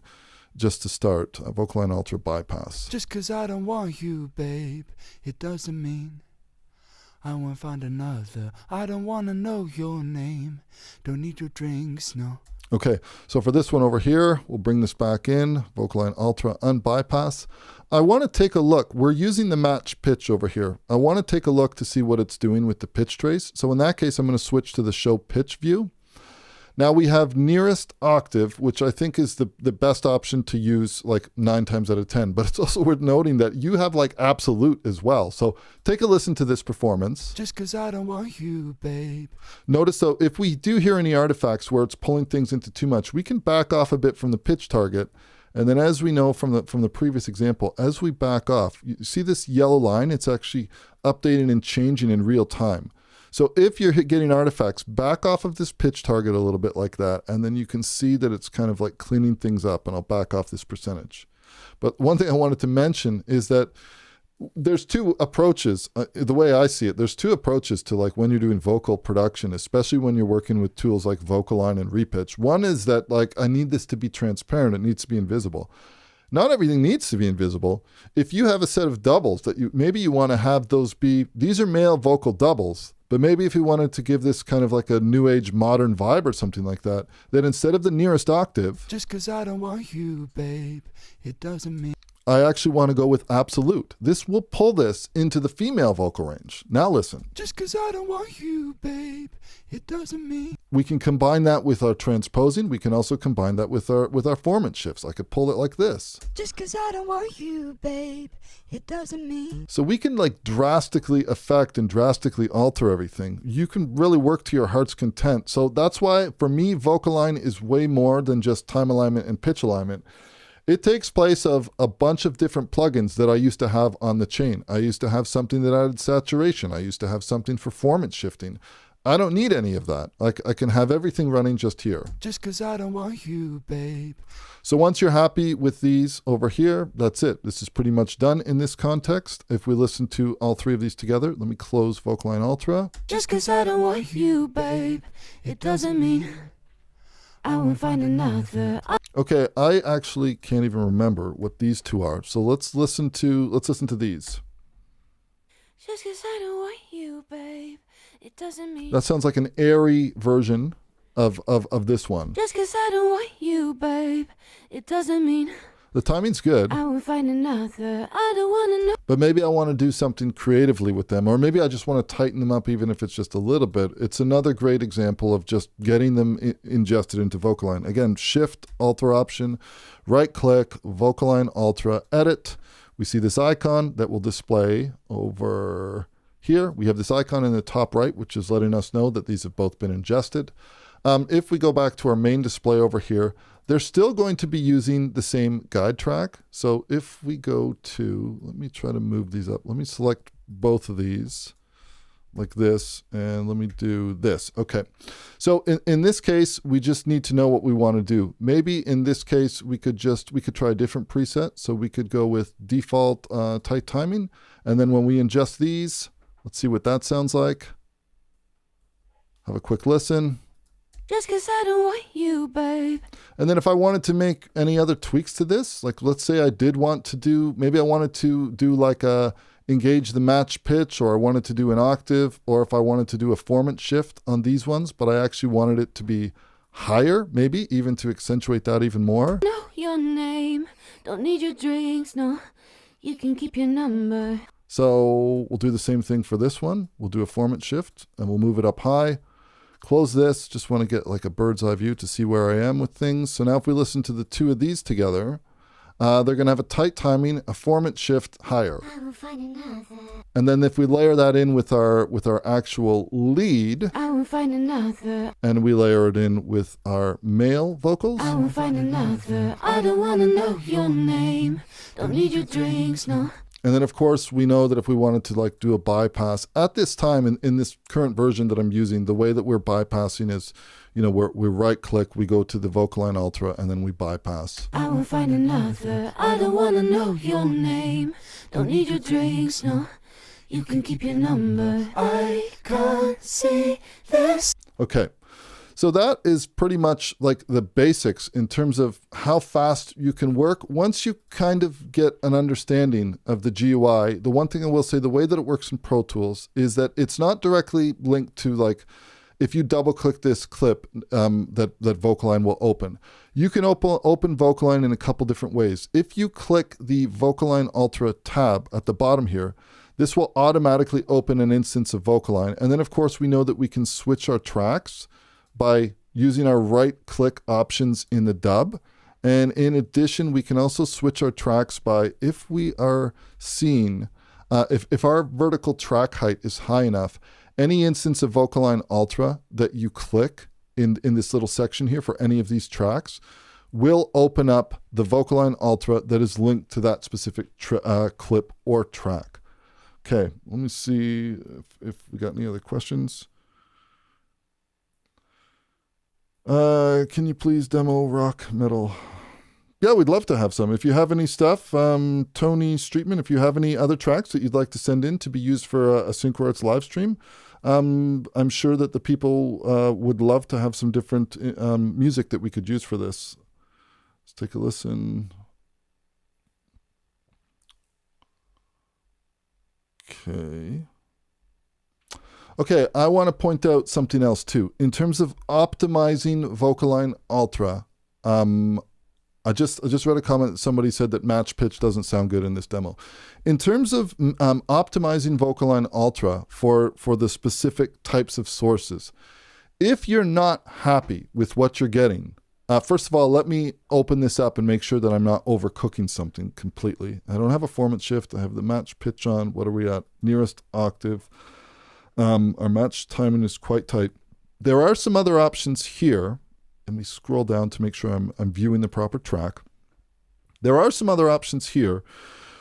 just to start. VocAlign Ultra bypass. Just 'cause I don't want you, babe, it doesn't mean I won't find another. I don't want to know your name. Don't need your drinks, no. Okay, so for this one over here, we'll bring this back in, VocAlign Ultra unbypass. I want to take a look. We're using the match pitch over here. I want to take a look to see what it's doing with the pitch trace. So in that case, I'm going to switch to the show pitch view. Now we have nearest octave, which I think is the best option to use like 9 times out of 10, but it's also worth noting that you have like absolute as well. So take a listen to this performance. Just 'cause I don't want you, babe. Notice though, if we do hear any artifacts where it's pulling things into too much, we can back off a bit from the pitch target. And then as we know from the previous example, as we back off, you see this yellow line, it's actually updating and changing in real time. So if you're getting artifacts, back off of this pitch target a little bit like that, and then you can see that it's kind of like cleaning things up, and I'll back off this percentage. But one thing I wanted to mention is that there's two approaches, the way I see it, there's two approaches to like when you're doing vocal production, especially when you're working with tools like VocAlign and RePitch. One is that like, I need this to be transparent, it needs to be invisible. Not everything needs to be invisible. If you have a set of doubles that maybe you want to have those be, these are male vocal doubles, but maybe if you wanted to give this kind of like a new age modern vibe or something like that, then instead of the nearest octave, just 'cause I don't want you, babe, it doesn't mean I actually want to go with absolute. This will pull this into the female vocal range. Now listen. Just 'cause I don't want you, babe, it doesn't mean. We can combine that with our transposing. We can also combine that with our formant shifts. I could pull it like this. Just 'cause I don't want you, babe, it doesn't mean. So we can like drastically affect and drastically alter everything. You can really work to your heart's content. So that's why for me, VocAlign is way more than just time alignment and pitch alignment. It takes place of a bunch of different plugins that I used to have on the chain. I used to have something that added saturation. I used to have something for formant shifting. I don't need any of that. Like I can have everything running just here. Just 'cause I don't want you, babe. So once you're happy with these over here, that's it. This is pretty much done in this context. If we listen to all three of these together, let me close VocAlign Ultra. Just 'cause I don't want you, babe, it doesn't mean I won't find another. Okay, I actually can't even remember what these two are. So let's listen to these. Just 'cause I don't want you, babe, it doesn't mean. That sounds like an ARA version of this one. Just 'cause I don't want you, babe, it doesn't mean The timing's good, I won't find another. I don't wanna know. but maybe I want to do something creatively with them, or maybe I just want to tighten them up even if it's just a little bit. It's another great example of just getting them ingested into VocAlign. Again, Shift, Ultra option, right-click, VocAlign Ultra, edit. We see this icon that will display over here. We have this icon in the top right, which is letting us know that these have both been ingested. If we go back to our main display over here, they're still going to be using the same guide track. So if we go to, let me try to move these up. Let me select both of these like this, and let me do this. Okay. So in this case, we just need to know what we want to do. Maybe in this case, we could try a different preset. So we could go with default tight timing. And then when we ingest these, let's see what that sounds like. Have a quick listen. Just 'cause I don't want you, babe. And then if I wanted to make any other tweaks to this, like let's say I did want to do, maybe I wanted to do like a engage the match pitch, or I wanted to do an octave, or if I wanted to do a formant shift on these ones, but I actually wanted it to be higher, maybe even to accentuate that even more. Know your name, don't need your drinks, no, you can keep your number. So we'll do the same thing for this one. We'll do a formant shift and we'll move it up high. Close this, just want to get like a bird's eye view to see where I am with things. So now if we listen to the two of these together, they're going to have a tight timing, a formant shift higher. I will find another. And then if we layer that in with our actual lead, I will find another. and we layer it in with our male vocals, I will find another. I don't wanna know your name. Don't need your drinks, no. and then of course we know that if we wanted to like do a bypass at this time in this current version that I'm using, the way that we're bypassing is, you know, we right click, we go to the VocAlign Ultra, and then we bypass. I will find another. I don't wanna know your name. Don't need your drinks, no. You can keep your number. I can't see this. Okay, so that is pretty much like the basics in terms of how fast you can work. Once you kind of get an understanding of the GUI, the one thing I will say, the way that it works in Pro Tools is that it's not directly linked to, like, if you double click this clip that VocAlign will open. You can open VocAlign in a couple different ways. If you click the VocAlign Ultra tab at the bottom here, this will automatically open an instance of VocAlign. And then of course we know that we can switch our tracks by using our right click options in the dub. And in addition, we can also switch our tracks by, if we are seeing, if our vertical track height is high enough, any instance of VocAlign Ultra that you click in this little section here for any of these tracks will open up the VocAlign Ultra that is linked to that specific clip or track. Okay, let me see if we got any other questions. Can you please demo rock metal? Yeah, we'd love to have some. If you have any stuff, Tony Streetman, if you have any other tracks that you'd like to send in to be used for a SynchroArts live stream, I'm sure that the people would love to have some different music that we could use for this. Let's take a listen. Okay, I want to point out something else too. In terms of optimizing VocAlign Ultra, I just read a comment that somebody said that match pitch doesn't sound good in this demo. In terms of optimizing VocAlign Ultra for the specific types of sources, if you're not happy with what you're getting, first of all, let me open this up and make sure that I'm not overcooking something completely. I don't have a formant shift. I have the match pitch on. What are we at? Nearest octave. Our match timing is quite tight. There are some other options here. Let me scroll down to make sure I'm viewing the proper track. There are some other options here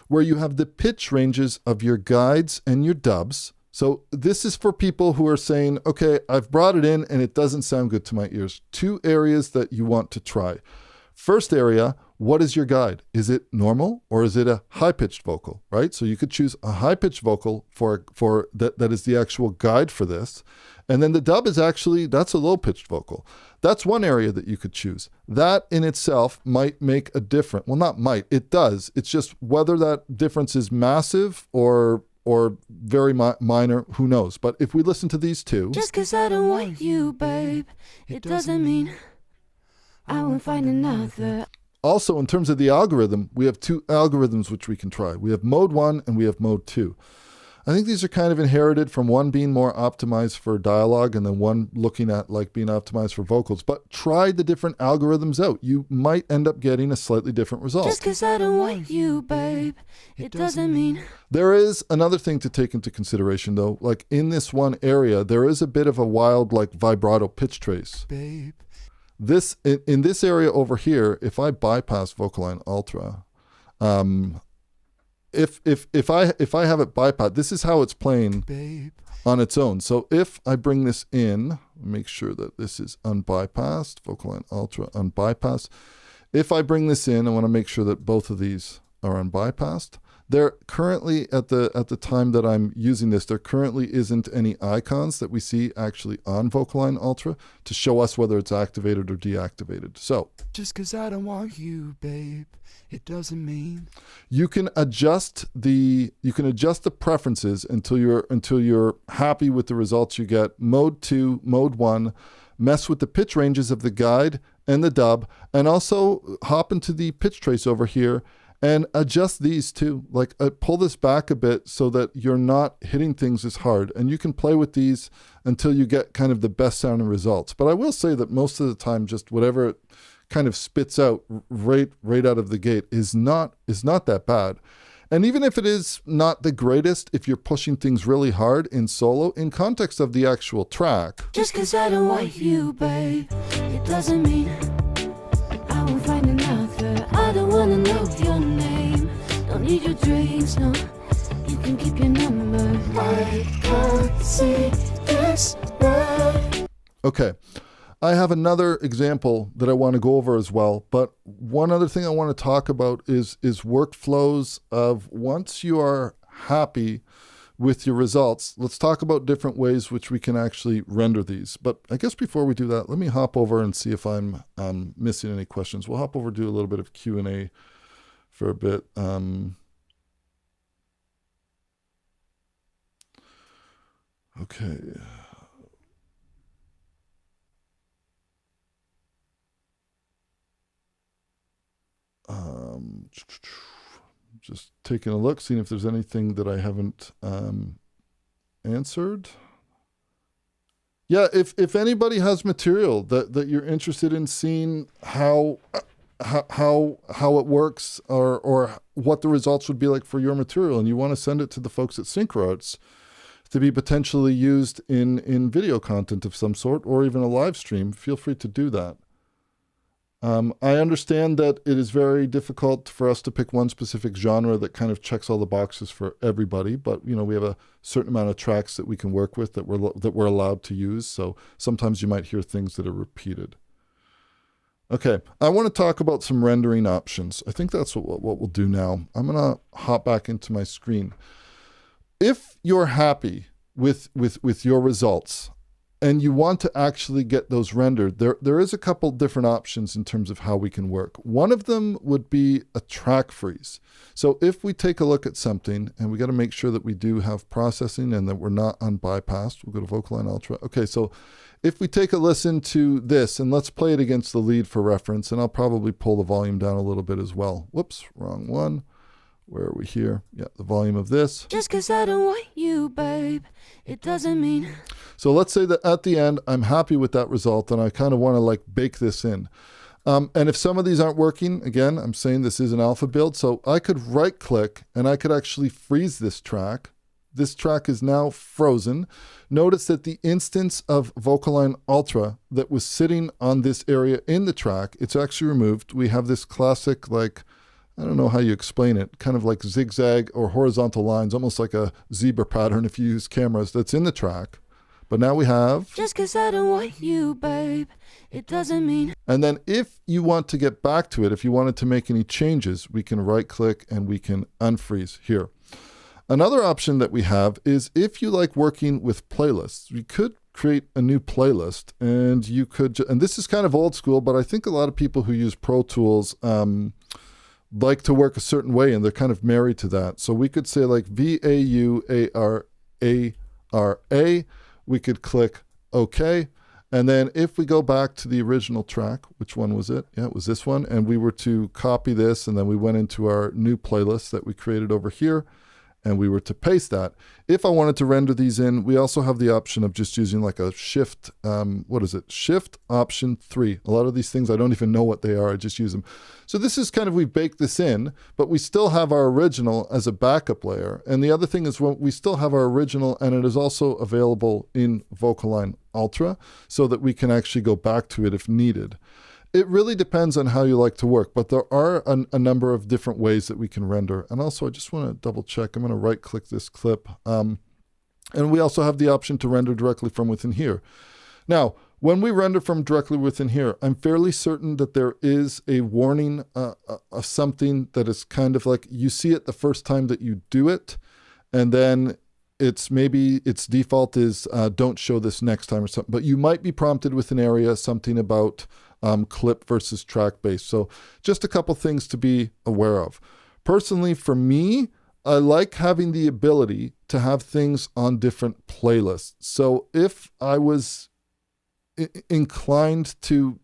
where you have the pitch ranges of your guides and your dubs So this is for people who are saying, okay, I've brought it in and it doesn't sound good to my ears. 2 areas that you want to try. First area, what is your guide? Is it normal or is it a high-pitched vocal, right? So you could choose a high-pitched vocal for that is the actual guide for this. And then the dub is actually, that's a low-pitched vocal. That's one area that you could choose. That in itself might make a difference. Well, not might, it does. It's just whether that difference is massive or very minor, who knows? But if we listen to these 2. Just 'cause I don't want you, babe, it doesn't mean I won't find another. Also, in terms of the algorithm, we have 2 algorithms which we can try. We have mode 1 and we have mode 2. I think these are kind of inherited from one being more optimized for dialogue and then one looking at like being optimized for vocals. But try the different algorithms out. You might end up getting a slightly different result. Just 'cause I don't want you, babe, it doesn't mean. There is another thing to take into consideration though. Like in this one area, there is a bit of a wild like vibrato pitch trace. Babe. This in this area over here, if I bypass VocAlign Ultra, if I have it bypassed, this is how it's playing Babe. on its own. So if I bring this in, make sure that this is unbypassed, VocAlign Ultra unbypassed. If I bring this in, I want to make sure that both of these are unbypassed. There currently, at the time that I'm using this, there currently isn't any icons that we see actually on VocAlign Ultra to show us whether it's activated or deactivated. So Just 'cause I don't want you, babe, it doesn't mean. you can adjust the preferences until you're happy with the results you get. Mode 2, mode 1, mess with the pitch ranges of the guide and the dub, and also hop into the pitch trace over here and adjust these too. Like pull this back a bit so that you're not hitting things as hard. And you can play with these until you get kind of the best sounding results. But I will say that most of the time, just whatever it kind of spits out right out of the gate is not that bad. And even if it is not the greatest, if you're pushing things really hard in solo, in context of the actual track. Just 'cause I don't want you, babe, it doesn't mean I won't find another. I don't wanna know your name. Don't need your drinks, no. You can keep your number. I can't see this way. Okay. I have another example that I want to go over as well, but one other thing I want to talk about is workflows of once you are happy with your results, let's talk about different ways which we can actually render these. But I guess before we do that, let me hop over and see if I'm missing any questions. We'll hop over, do a little bit of Q&A for a bit. Okay. Just taking a look, seeing if there's anything that I haven't answered. Yeah, if anybody has material that you're interested in seeing how it works or what the results would be like for your material, and you want to send it to the folks at SynchroArts to be potentially used in video content of some sort or even a live stream, feel free to do that. I understand that it is very difficult for us to pick one specific genre that kind of checks all the boxes for everybody, but you know, we have a certain amount of tracks that we can work with that we're allowed to use. So sometimes you might hear things that are repeated. Okay, I want to talk about some rendering options. I think that's what we'll do now. I'm going to hop back into my screen. If you're happy with your results, and you want to actually get those rendered, there is a couple different options in terms of how we can work. One of them would be a track freeze. So if we take a look at something, and we got to make sure that we do have processing and that we're not unbypassed, we'll go to VocAlign Ultra. Okay, so if we take a listen to this, and let's play it against the lead for reference, and I'll probably pull the volume down a little bit as well. Whoops, wrong one. Where are we here? Yeah, the volume of this. Just 'cause I don't want you, babe, it doesn't mean. So let's say that at the end, I'm happy with that result and I kind of want to like bake this in. And if some of these aren't working, again, I'm saying this is an alpha build. So I could right click and I could actually freeze this track. This track is now frozen. Notice that the instance of VocAlign Ultra that was sitting on this area in the track, it's actually removed. We have this classic like I don't know how you explain it, kind of like zigzag or horizontal lines, almost like a zebra pattern if you use cameras, that's in the track. But now we have... Just 'cause I don't want you, babe, it doesn't mean... And then if you want to get back to it, if you wanted to make any changes, we can right-click and we can unfreeze here. Another option that we have is if you like working with playlists, we could create a new playlist, and you could, and this is kind of old school, but I think a lot of people who use Pro Tools like to work a certain way, and they're kind of married to that. So we could say like VAUARA. We could click OK. And then if we go back to the original track, which one was it? Yeah, it was this one. And we were to copy this, and then we went into our new playlist that we created over here, and we were to paste that. If I wanted to render these in, we also have the option of just using like a shift, Shift Option 3. A lot of these things, I don't even know what they are, I just use them. So this is kind of, we baked this in, but we still have our original as a backup layer. And the other thing is we still have our original, and it is also available in VocAlign Ultra, so that we can actually go back to it if needed. It really depends on how you like to work, but there are a number of different ways that we can render. And also, I just want to double check. I'm going to right-click this clip. And we also have the option to render directly from within here. Now, when we render from directly within here, I'm fairly certain that there is a warning of something that is kind of like, you see it the first time that you do it, and then maybe its default is don't show this next time or something. But you might be prompted with an area, something about clip versus track based. So just a couple things to be aware of. Personally, for me, I like having the ability to have things on different playlists. So if I was inclined to,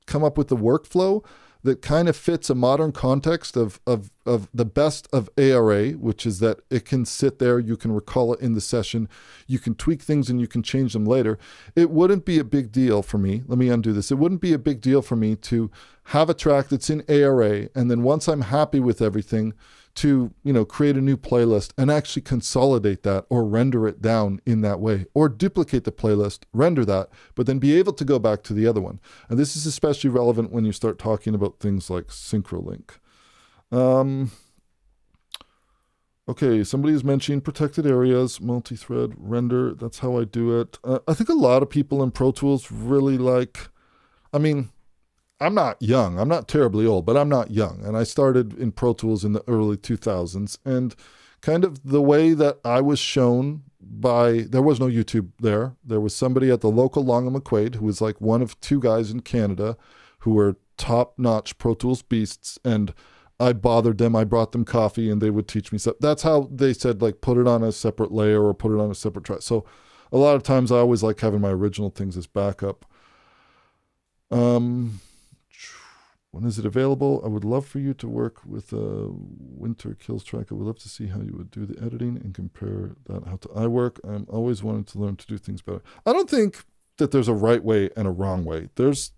come up with a workflow that kind of fits a modern context of the best of ARA, which is that it can sit there, you can recall it in the session, you can tweak things and you can change them later. It wouldn't be a big deal for me. Let me undo this. It wouldn't be a big deal for me to have a track that's in ARA, and then once I'm happy with everything, to create a new playlist and actually consolidate that or render it down in that way, or duplicate the playlist, render that, but then be able to go back to the other one. And this is especially relevant when you start talking about things like SynchroLink. Okay, somebody's mentioning protected areas, multi-thread render. That's how I do it. I think a lot of people in Pro Tools really like, I'm not young. I'm not terribly old, but I'm not young. And I started in Pro Tools in the early 2000s. And kind of the way that I was shown there was no YouTube there. There was somebody at the local Long & McQuaid who was like one of two guys in Canada who were top-notch Pro Tools beasts. And I bothered them. I brought them coffee and they would teach me stuff. That's how they said, like, put it on a separate layer or put it on a separate track. So a lot of times I always like having my original things as backup. When is it available? I would love for you to work with a Winter Kills track. I would love to see how you would do the editing and compare that how to I work. I'm always wanting to learn to do things better. I don't think that there's a right way and a wrong way. There's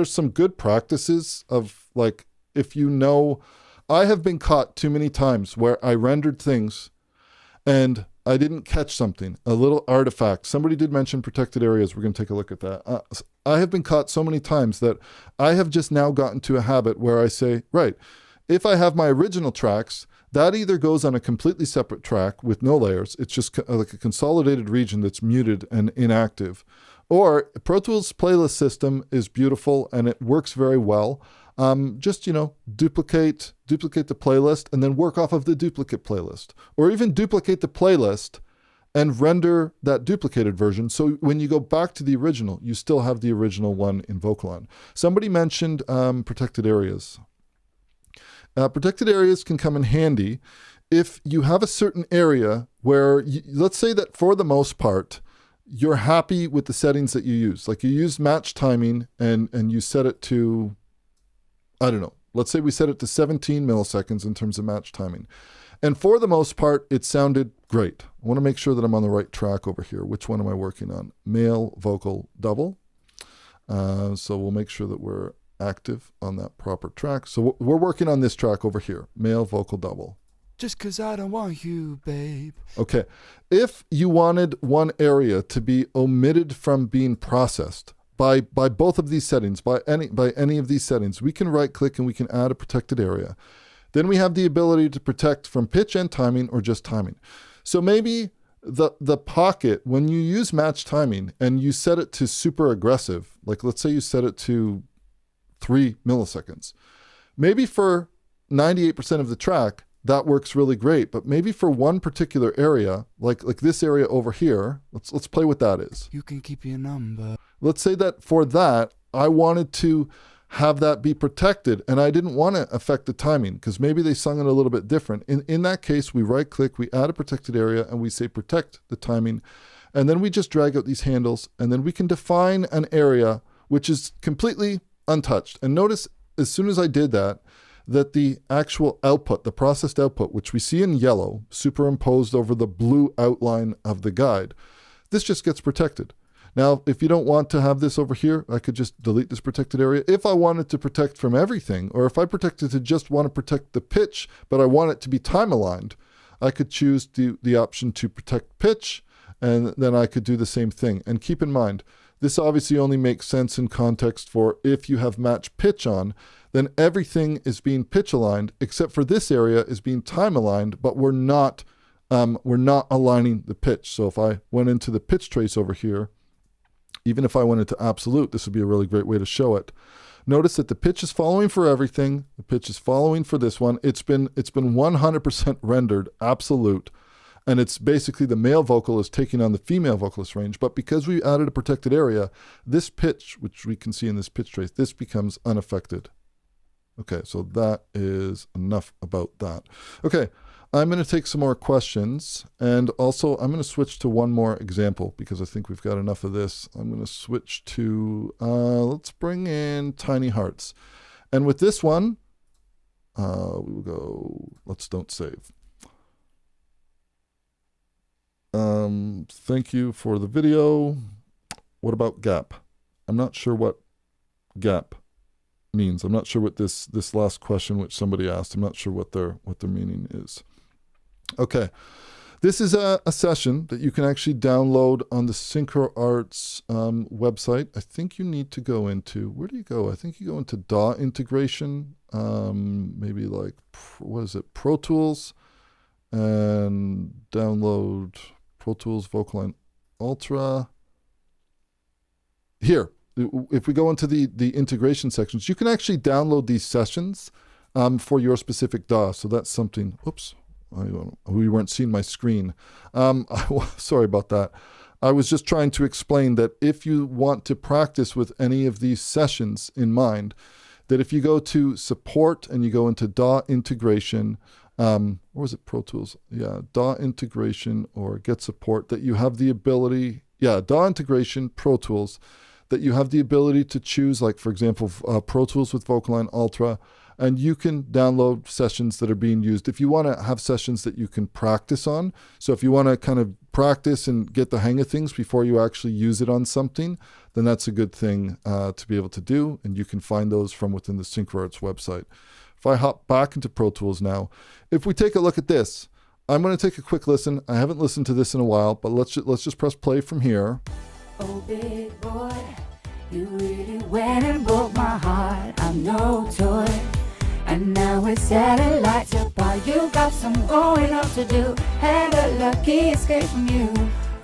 some good practices of, like, if I have been caught too many times where I rendered things and I didn't catch something, a little artifact. Somebody did mention protected areas. We're going to take a look at that. I have been caught so many times that I have just now gotten to a habit where I say, right, if I have my original tracks, that either goes on a completely separate track with no layers. It's just like a consolidated region that's muted and inactive. Or Pro Tools playlist system is beautiful and it works very well. Just, duplicate the playlist and then work off of the duplicate playlist, or even duplicate the playlist and render that duplicated version. So when you go back to the original, you still have the original one in VocAlign. Somebody mentioned protected areas. Protected areas can come in handy if you have a certain area where, let's say that for the most part, you're happy with the settings that you use. Like you use match timing and you set it to, I don't know, let's say we set it to 17 milliseconds in terms of match timing. And for the most part, it sounded great. I want to make sure that I'm on the right track over here. Which one am I working on? Male vocal double. So we'll make sure that we're active on that proper track. So we're working on this track over here, male vocal double. Just 'cause I don't want you, babe. Okay. If you wanted one area to be omitted from being processed, by both of these settings, by any of these settings, we can right click and we can add a protected area. Then we have the ability to protect from pitch and timing or just timing. So maybe the pocket, when you use match timing and you set it to super aggressive, like let's say you set it to 3 milliseconds, maybe for 98% of the track, that works really great. But maybe for one particular area, like this area over here, let's play what that is. You can keep your number. Let's say that for that, I wanted to have that be protected and I didn't want to affect the timing because maybe they sung it a little bit different. In that case, we right click, we add a protected area and we say protect the timing. And then we just drag out these handles and then we can define an area which is completely untouched. And notice as soon as I did that the actual output, the processed output, which we see in yellow, superimposed over the blue outline of the guide, this just gets protected. Now, if you don't want to have this over here, I could just delete this protected area. If I wanted to protect from everything, or if I protected to just want to protect the pitch, but I want it to be time aligned, I could choose the option to protect pitch, and then I could do the same thing. And keep in mind, this obviously only makes sense in context for if you have match pitch on, then everything is being pitch aligned, except for this area is being time aligned, but we're not aligning the pitch. So if I went into the pitch trace over here, even if I went into absolute, this would be a really great way to show it. Notice that the pitch is following for everything. The pitch is following for this one. It's been 100% rendered absolute. And it's basically the male vocal is taking on the female vocalist range. But because we added a protected area, this pitch, which we can see in this pitch trace, this becomes unaffected. Okay, so that is enough about that. Okay, I'm going to take some more questions. And also, I'm going to switch to one more example because I think we've got enough of this. I'm going to switch to, let's bring in Tiny Hearts. And with this one, we will go, let's don't save. Thank you for the video. What about gap? I'm not sure what gap means. I'm not sure what this last question which somebody asked, I'm not sure what their meaning is. Okay, this is a session that you can actually download on the SynchroArts website. I think you need to go into, where do you go? I think you go into DAW integration, maybe like, what is it, Pro Tools, and download Pro Tools VocAlign Ultra. Here, if we go into the integration sections, you can actually download these sessions for your specific DAW. So that's something, oops, we weren't seeing my screen. Sorry about that. I was just trying to explain that if you want to practice with any of these sessions in mind, that if you go to support and you go into DAW integration, or was it Pro Tools? Yeah, DAW integration or get support, that you have the ability, yeah, DAW integration, Pro Tools, that you have the ability to choose, like for example, Pro Tools with VocAlign Ultra, and you can download sessions that are being used. If you want to have sessions that you can practice on, so if you want to kind of practice and get the hang of things before you actually use it on something, then that's a good thing to be able to do, and you can find those from within the SynchroArts website. If I hop back into Pro Tools now, if we take a look at this, I'm going to take a quick listen. I haven't listened to this in a while, but let's just press play from here. Oh, big boy, you really went and broke my heart. I'm no toy, and now it's satellites apart. You got some growing up to do, and a lucky escape from you.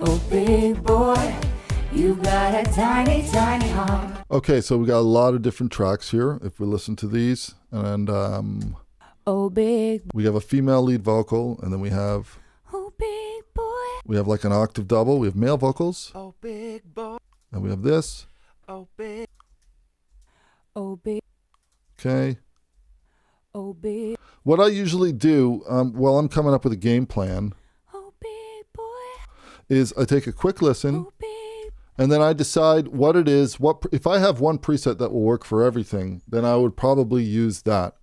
Oh, big boy, you got a tiny, tiny heart. Okay, so we got a lot of different tracks here. If we listen to these, and oh, big, we have a female lead vocal, and then we have big boy, we have like an octave double. We have male vocals. Oh, big boy. And we have this. Oh, big. oh, big, Okay. oh, big, What I usually do while I'm coming up with a game plan oh, big boy, is I take a quick listen, oh, big, and then I decide what it is. If I have one preset that will work for everything, then I would probably use that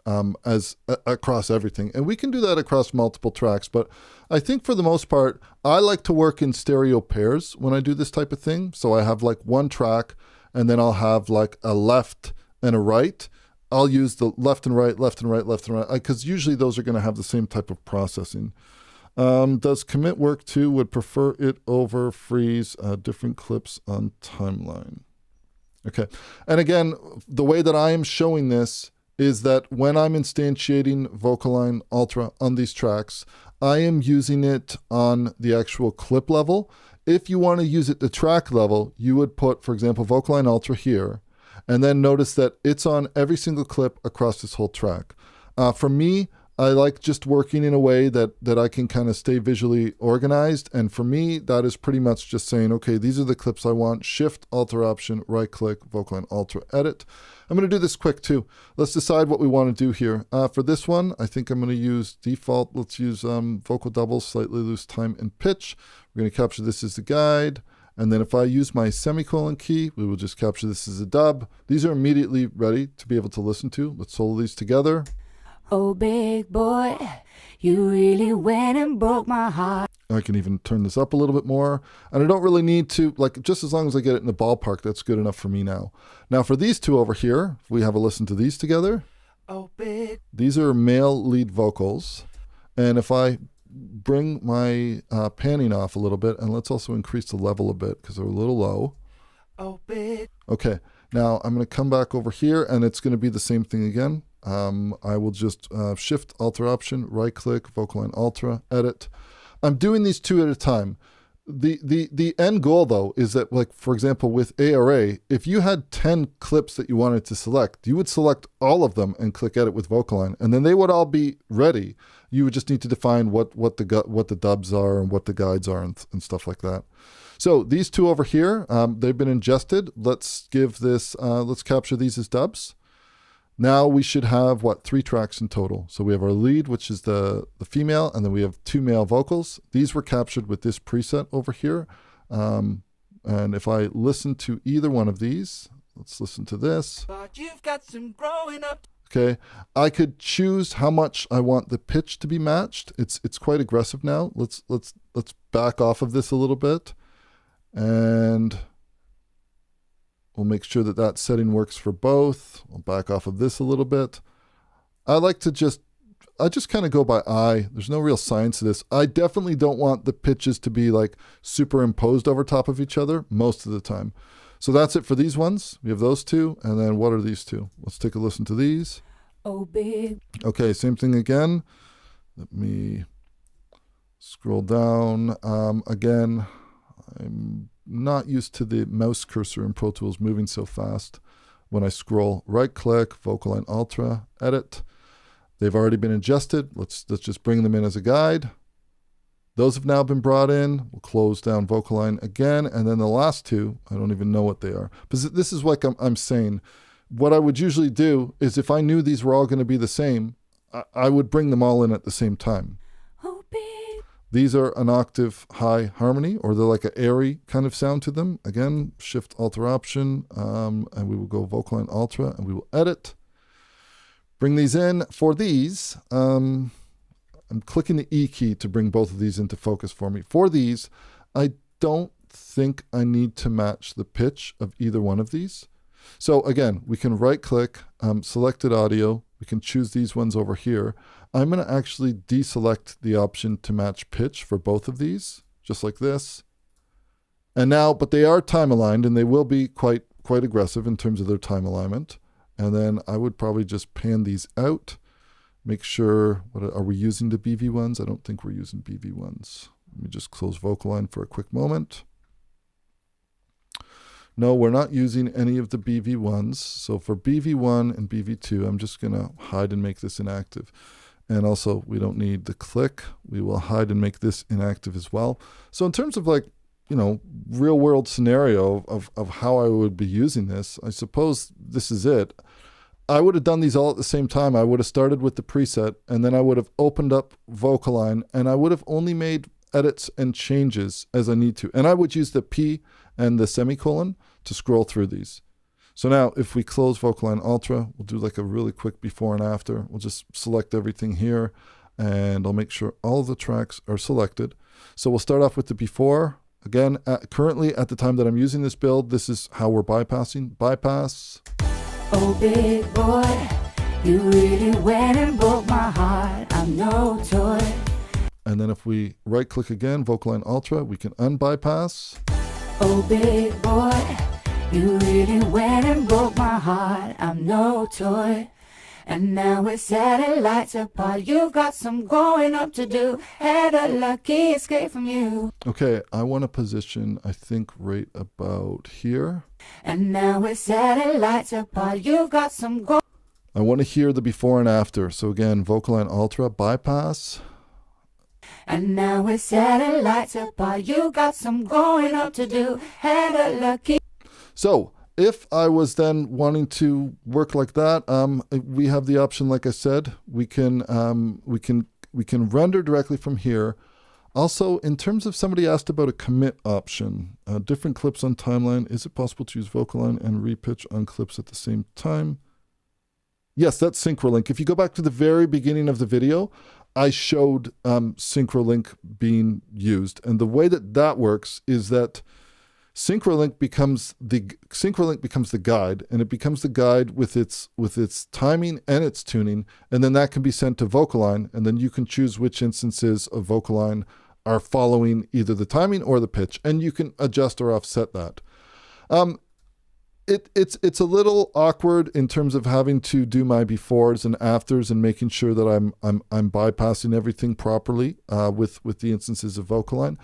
as across everything. And we can do that across multiple tracks. But I think for the most part, I like to work in stereo pairs when I do this type of thing. So I have like one track, and then I'll have like a left and a right. I'll use the left and right, left and right, left and right, because usually those are going to have the same type of processing. Does commit work too? Would prefer it over freeze different clips on timeline. Okay. And again, the way that I am showing this is that when I'm instantiating VocAlign Ultra on these tracks, I am using it on the actual clip level. If you want to use it the track level, you would put, for example, VocAlign Ultra here, and then notice that it's on every single clip across this whole track. For me, I like just working in a way that I can kind of stay visually organized. And for me, that is pretty much just saying, okay, these are the clips I want. Shift, Alt, Option, right click, VocAlign Ultra, edit. I'm going to do this quick too. Let's decide what we want to do here. For this one, I think I'm going to use default. Let's use vocal doubles, slightly loose time and pitch. We're going to capture this as the guide. And then if I use my semicolon key, we will just capture this as a dub. These are immediately ready to be able to listen to. Let's solo these together. Oh, big boy, you really went and broke my heart. I can even turn this up a little bit more. And I don't really need to, like, just as long as I get it in the ballpark, that's good enough for me now. Now for these two over here, if we have a listen to these together. Oh, big. These are male lead vocals. And if I bring my panning off a little bit, and let's also increase the level a bit because they're a little low. Oh, big. Okay, now I'm going to come back over here and it's going to be the same thing again. I will just Shift, Alt, Option, right click, VocAlign Ultra, edit. I'm doing these two at a time. The end goal though is that, like, for example, with ARA, if you had 10 clips that you wanted to select, you would select all of them and click edit with VocAlign, and then they would all be ready. You would just need to define what the dubs are and what the guides are and stuff like that. So these two over here, they've been ingested. Let's give this, let's capture these as dubs. Now we should have, what, 3 tracks in total. So we have our lead, which is the female, and then we have 2 male vocals. These were captured with this preset over here. And if I listen to either one of these, let's listen to this. But you've got some growing up. Okay, I could choose how much I want the pitch to be matched. It's quite aggressive now. Let's back off of this a little bit, and we'll make sure that that setting works for both. We'll back off of this a little bit. I just kind of go by eye. There's no real science to this. I definitely don't want the pitches to be like superimposed over top of each other most of the time. So that's it for these ones. We have those two. And then what are these two? Let's take a listen to these. Oh, big. Okay, same thing again. Let me scroll down. Again, I'm not used to the mouse cursor in Pro Tools moving so fast. When I scroll, right click, VocAlign Ultra, edit. They've already been ingested. Let's just bring them in as a guide. Those have now been brought in. We'll close down VocAlign again. And then the last two, I don't even know what they are. But this is what I'm saying. What I would usually do is if I knew these were all going to be the same, I would bring them all in at the same time. Oh, big. These are an octave high harmony, or they're like an airy kind of sound to them. Again, Shift, Alt, Option, and we will go VocAlign Ultra, and we will edit. Bring these in. For these, I'm clicking the E key to bring both of these into focus for me. For these, I don't think I need to match the pitch of either one of these. So again, we can right click, selected audio. We can choose these ones over here. I'm going to actually deselect the option to match pitch for both of these, just like this. And now, but they are time aligned and they will be quite aggressive in terms of their time alignment. And then I would probably just pan these out. Make sure, are we using the BV ones? I don't think we're using BV ones. Let me just close VocAlign for a quick moment. No, we're not using any of the BV ones. So for BV1 and BV2, I'm just going to hide and make this inactive. And also, we don't need the click. We will hide and make this inactive as well. So in terms of, like, you know, real world scenario of how I would be using this, I suppose this is it. I would have done these all at the same time. I would have started with the preset, and then I would have opened up VocAlign, and I would have only made edits and changes as I need to. And I would use the P and the semicolon to scroll through these. So now if we close VocAlign Ultra, we'll do like a really quick before and after. We'll just select everything here, and I'll make sure all of the tracks are selected. So we'll start off with the before. Again, currently at the time that I'm using this build, this is how we're bypassing. Bypass. Oh, big boy, you really went and broke my heart. I'm no toy. And then if we right click again, VocAlign Ultra, we can unbypass. Oh, big boy, you really went and broke my heart. I'm no toy. And now with satellites apart, you've got some growing up to do. Had a lucky escape from you. Okay, I want to position, I think, right about here. And now with satellites apart, you've got some I want to hear the before and after. So again, VocAlign Ultra, bypass. And now with satellites apart, you got some growing up to do. Had a lucky. So if I was then wanting to work like that, we have the option, like I said, we can render directly from here. Also, in terms of somebody asked about a commit option, different clips on timeline. Is it possible to use VocAlign and RePitch on clips at the same time? Yes, that's SynchroLink. If you go back to the very beginning of the video, I showed SynchroLink being used. And the way that that works is that SynchroLink becomes the guide, and it becomes the guide with its timing and its tuning, and then that can be sent to VocAlign, and then you can choose which instances of VocAlign are following either the timing or the pitch, and you can adjust or offset that. It's a little awkward in terms of having to do my befores and afters and making sure that I'm bypassing everything properly with the instances of VocAlign,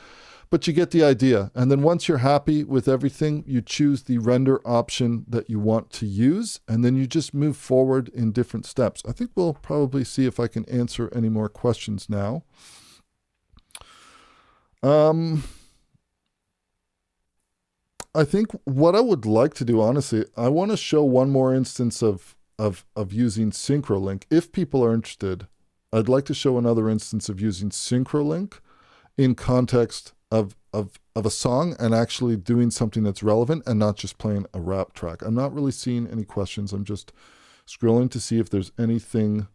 but you get the idea. And then once you're happy with everything, you choose the render option that you want to use, and then you just move forward in different steps. I think we'll probably see if I can answer any more questions now. I think what I would like to do, honestly, I want to show one more instance of using SynchroLink. If people are interested, I'd like to show another instance of using SynchroLink in context of a song and actually doing something that's relevant and not just playing a rap track. I'm not really seeing any questions. I'm just scrolling to see if there's anything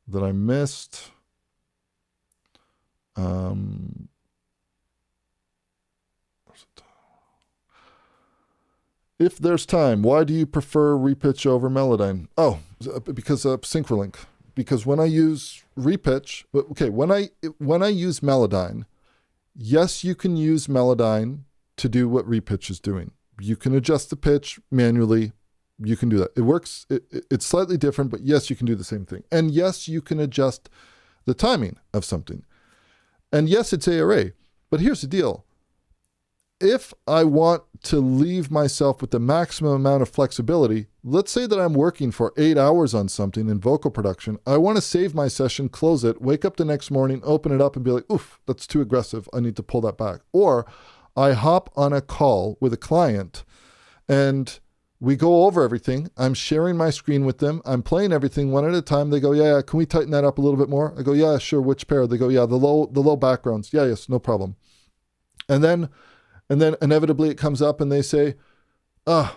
that I missed. If there's time, why do you prefer RePitch over Melodyne? Oh, because of SynchroLink. Because when I use RePitch, okay, when I use Melodyne, yes, you can use Melodyne to do what RePitch is doing. You can adjust the pitch manually. You can do that. It works. It's slightly different, but yes, you can do the same thing. And yes, you can adjust the timing of something. And yes, it's ARA. But here's the deal. If I want to leave myself with the maximum amount of flexibility, let's say that I'm working for 8 hours on something in vocal production. I want to save my session, close it, wake up the next morning, open it up and be like, oof, that's too aggressive. I need to pull that back. Or I hop on a call with a client and we go over everything. I'm sharing my screen with them. I'm playing everything one at a time. They go, yeah, can we tighten that up a little bit more? I go, yeah, sure. Which pair? They go, yeah, the low backgrounds. Yeah, yes, no problem. And then inevitably it comes up and they say, I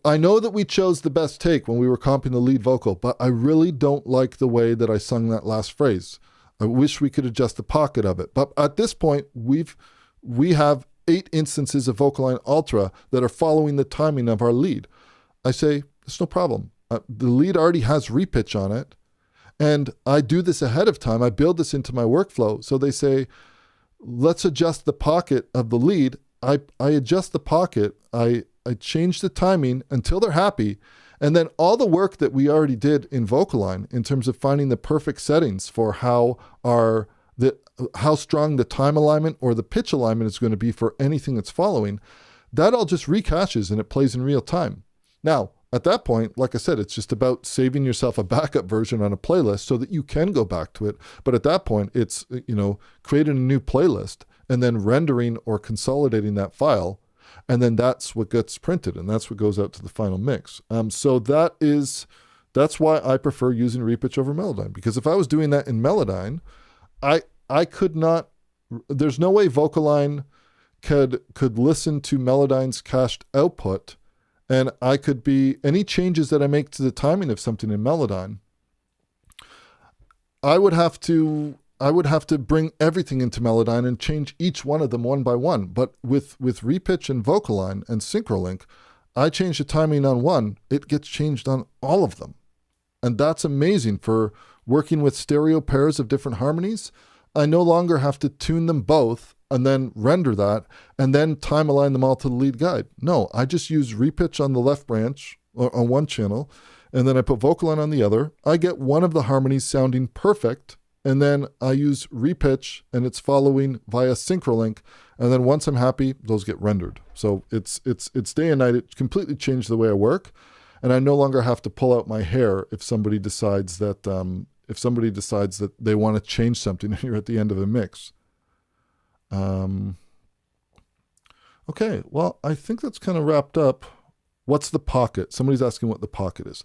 know that we chose the best take when we were comping the lead vocal, but I really don't like the way that I sung that last phrase. I wish we could adjust the pocket of it. But at this point, we have 8 instances of VocAlign Ultra that are following the timing of our lead. I say, it's no problem. The lead already has RePitch on it. And I do this ahead of time. I build this into my workflow. So they say, let's adjust the pocket of the lead. I adjust the pocket. I change the timing until they're happy. And then all the work that we already did in VocAlign in terms of finding the perfect settings for how strong the time alignment or the pitch alignment is going to be for anything that's following, that all just recaches and it plays in real time. Now, at that point, like I said, it's just about saving yourself a backup version on a playlist so that you can go back to it. But at that point, it's, creating a new playlist and then rendering or consolidating that file. And then that's what gets printed and that's what goes out to the final mix. So that's why I prefer using RePitch over Melodyne, because if I was doing that in Melodyne, I could not, there's no way VocAlign could listen to Melodyne's cached output, and I could be, any changes that I make to the timing of something in Melodyne, I would have to bring everything into Melodyne and change each one of them one by one. But with RePitch and VocAlign and SynchroLink, I change the timing on one, it gets changed on all of them. And that's amazing for working with stereo pairs of different harmonies. I no longer have to tune them both and then render that and then time align them all to the lead guide. No, I just use RePitch on the left branch or on one channel and then I put VocAlign on the other, I get one of the harmonies sounding perfect, and then I use RePitch, and it's following via SynchroLink, and then once I'm happy, those get rendered. So it's day and night. It completely changed the way I work, and I no longer have to pull out my hair if somebody decides that they want to change something here at the end of a mix. Okay, well, I think that's kind of wrapped up. What's the pocket? Somebody's asking what the pocket is.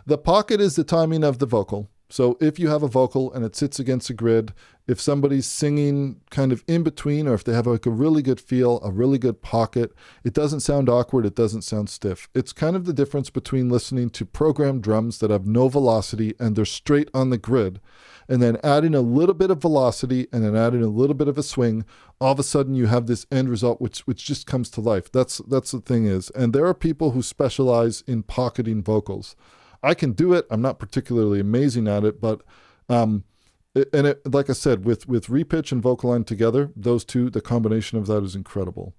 The pocket is the timing of the vocal. So if you have a vocal and it sits against a grid, if somebody's singing kind of in between, or if they have like a really good feel, a really good pocket, it doesn't sound awkward, it doesn't sound stiff. It's kind of the difference between listening to programmed drums that have no velocity and they're straight on the grid, and then adding a little bit of velocity and then adding a little bit of a swing. All of a sudden you have this end result which just comes to life. That's the thing is. And there are people who specialize in pocketing vocals. I can do it. I'm not particularly amazing at it, but like I said, with RePitch and VocAlign together, those two, the combination of that is incredible.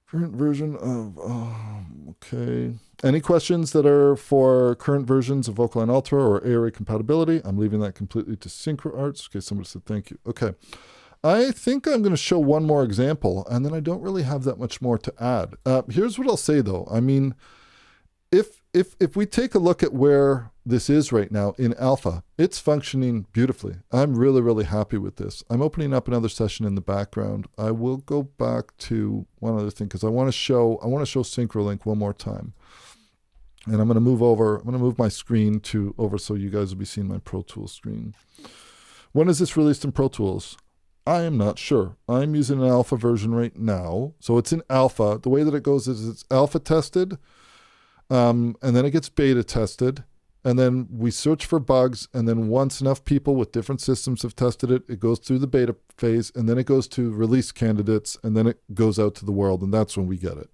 Current version of, okay. Any questions that are for current versions of VocAlign Ultra or ARA compatibility? I'm leaving that completely to SynchroArts. Okay, somebody said thank you. Okay. I think I'm going to show one more example, and then I don't really have that much more to add. Here's what I'll say, though. I mean, if we take a look at where this is right now in alpha, it's functioning beautifully. I'm really, really happy with this. I'm opening up another session in the background. I will go back to one other thing because I want to show SynchroLink one more time. And I'm going to move my screen over so you guys will be seeing my Pro Tools screen. When is this released in Pro Tools? I am not sure. I'm using an alpha version right now. So it's in alpha. The way that it goes is it's alpha tested. And then it gets beta tested, and then we search for bugs, and then once enough people with different systems have tested it, it goes through the beta phase, and then it goes to release candidates, and then it goes out to the world, and that's when we get it.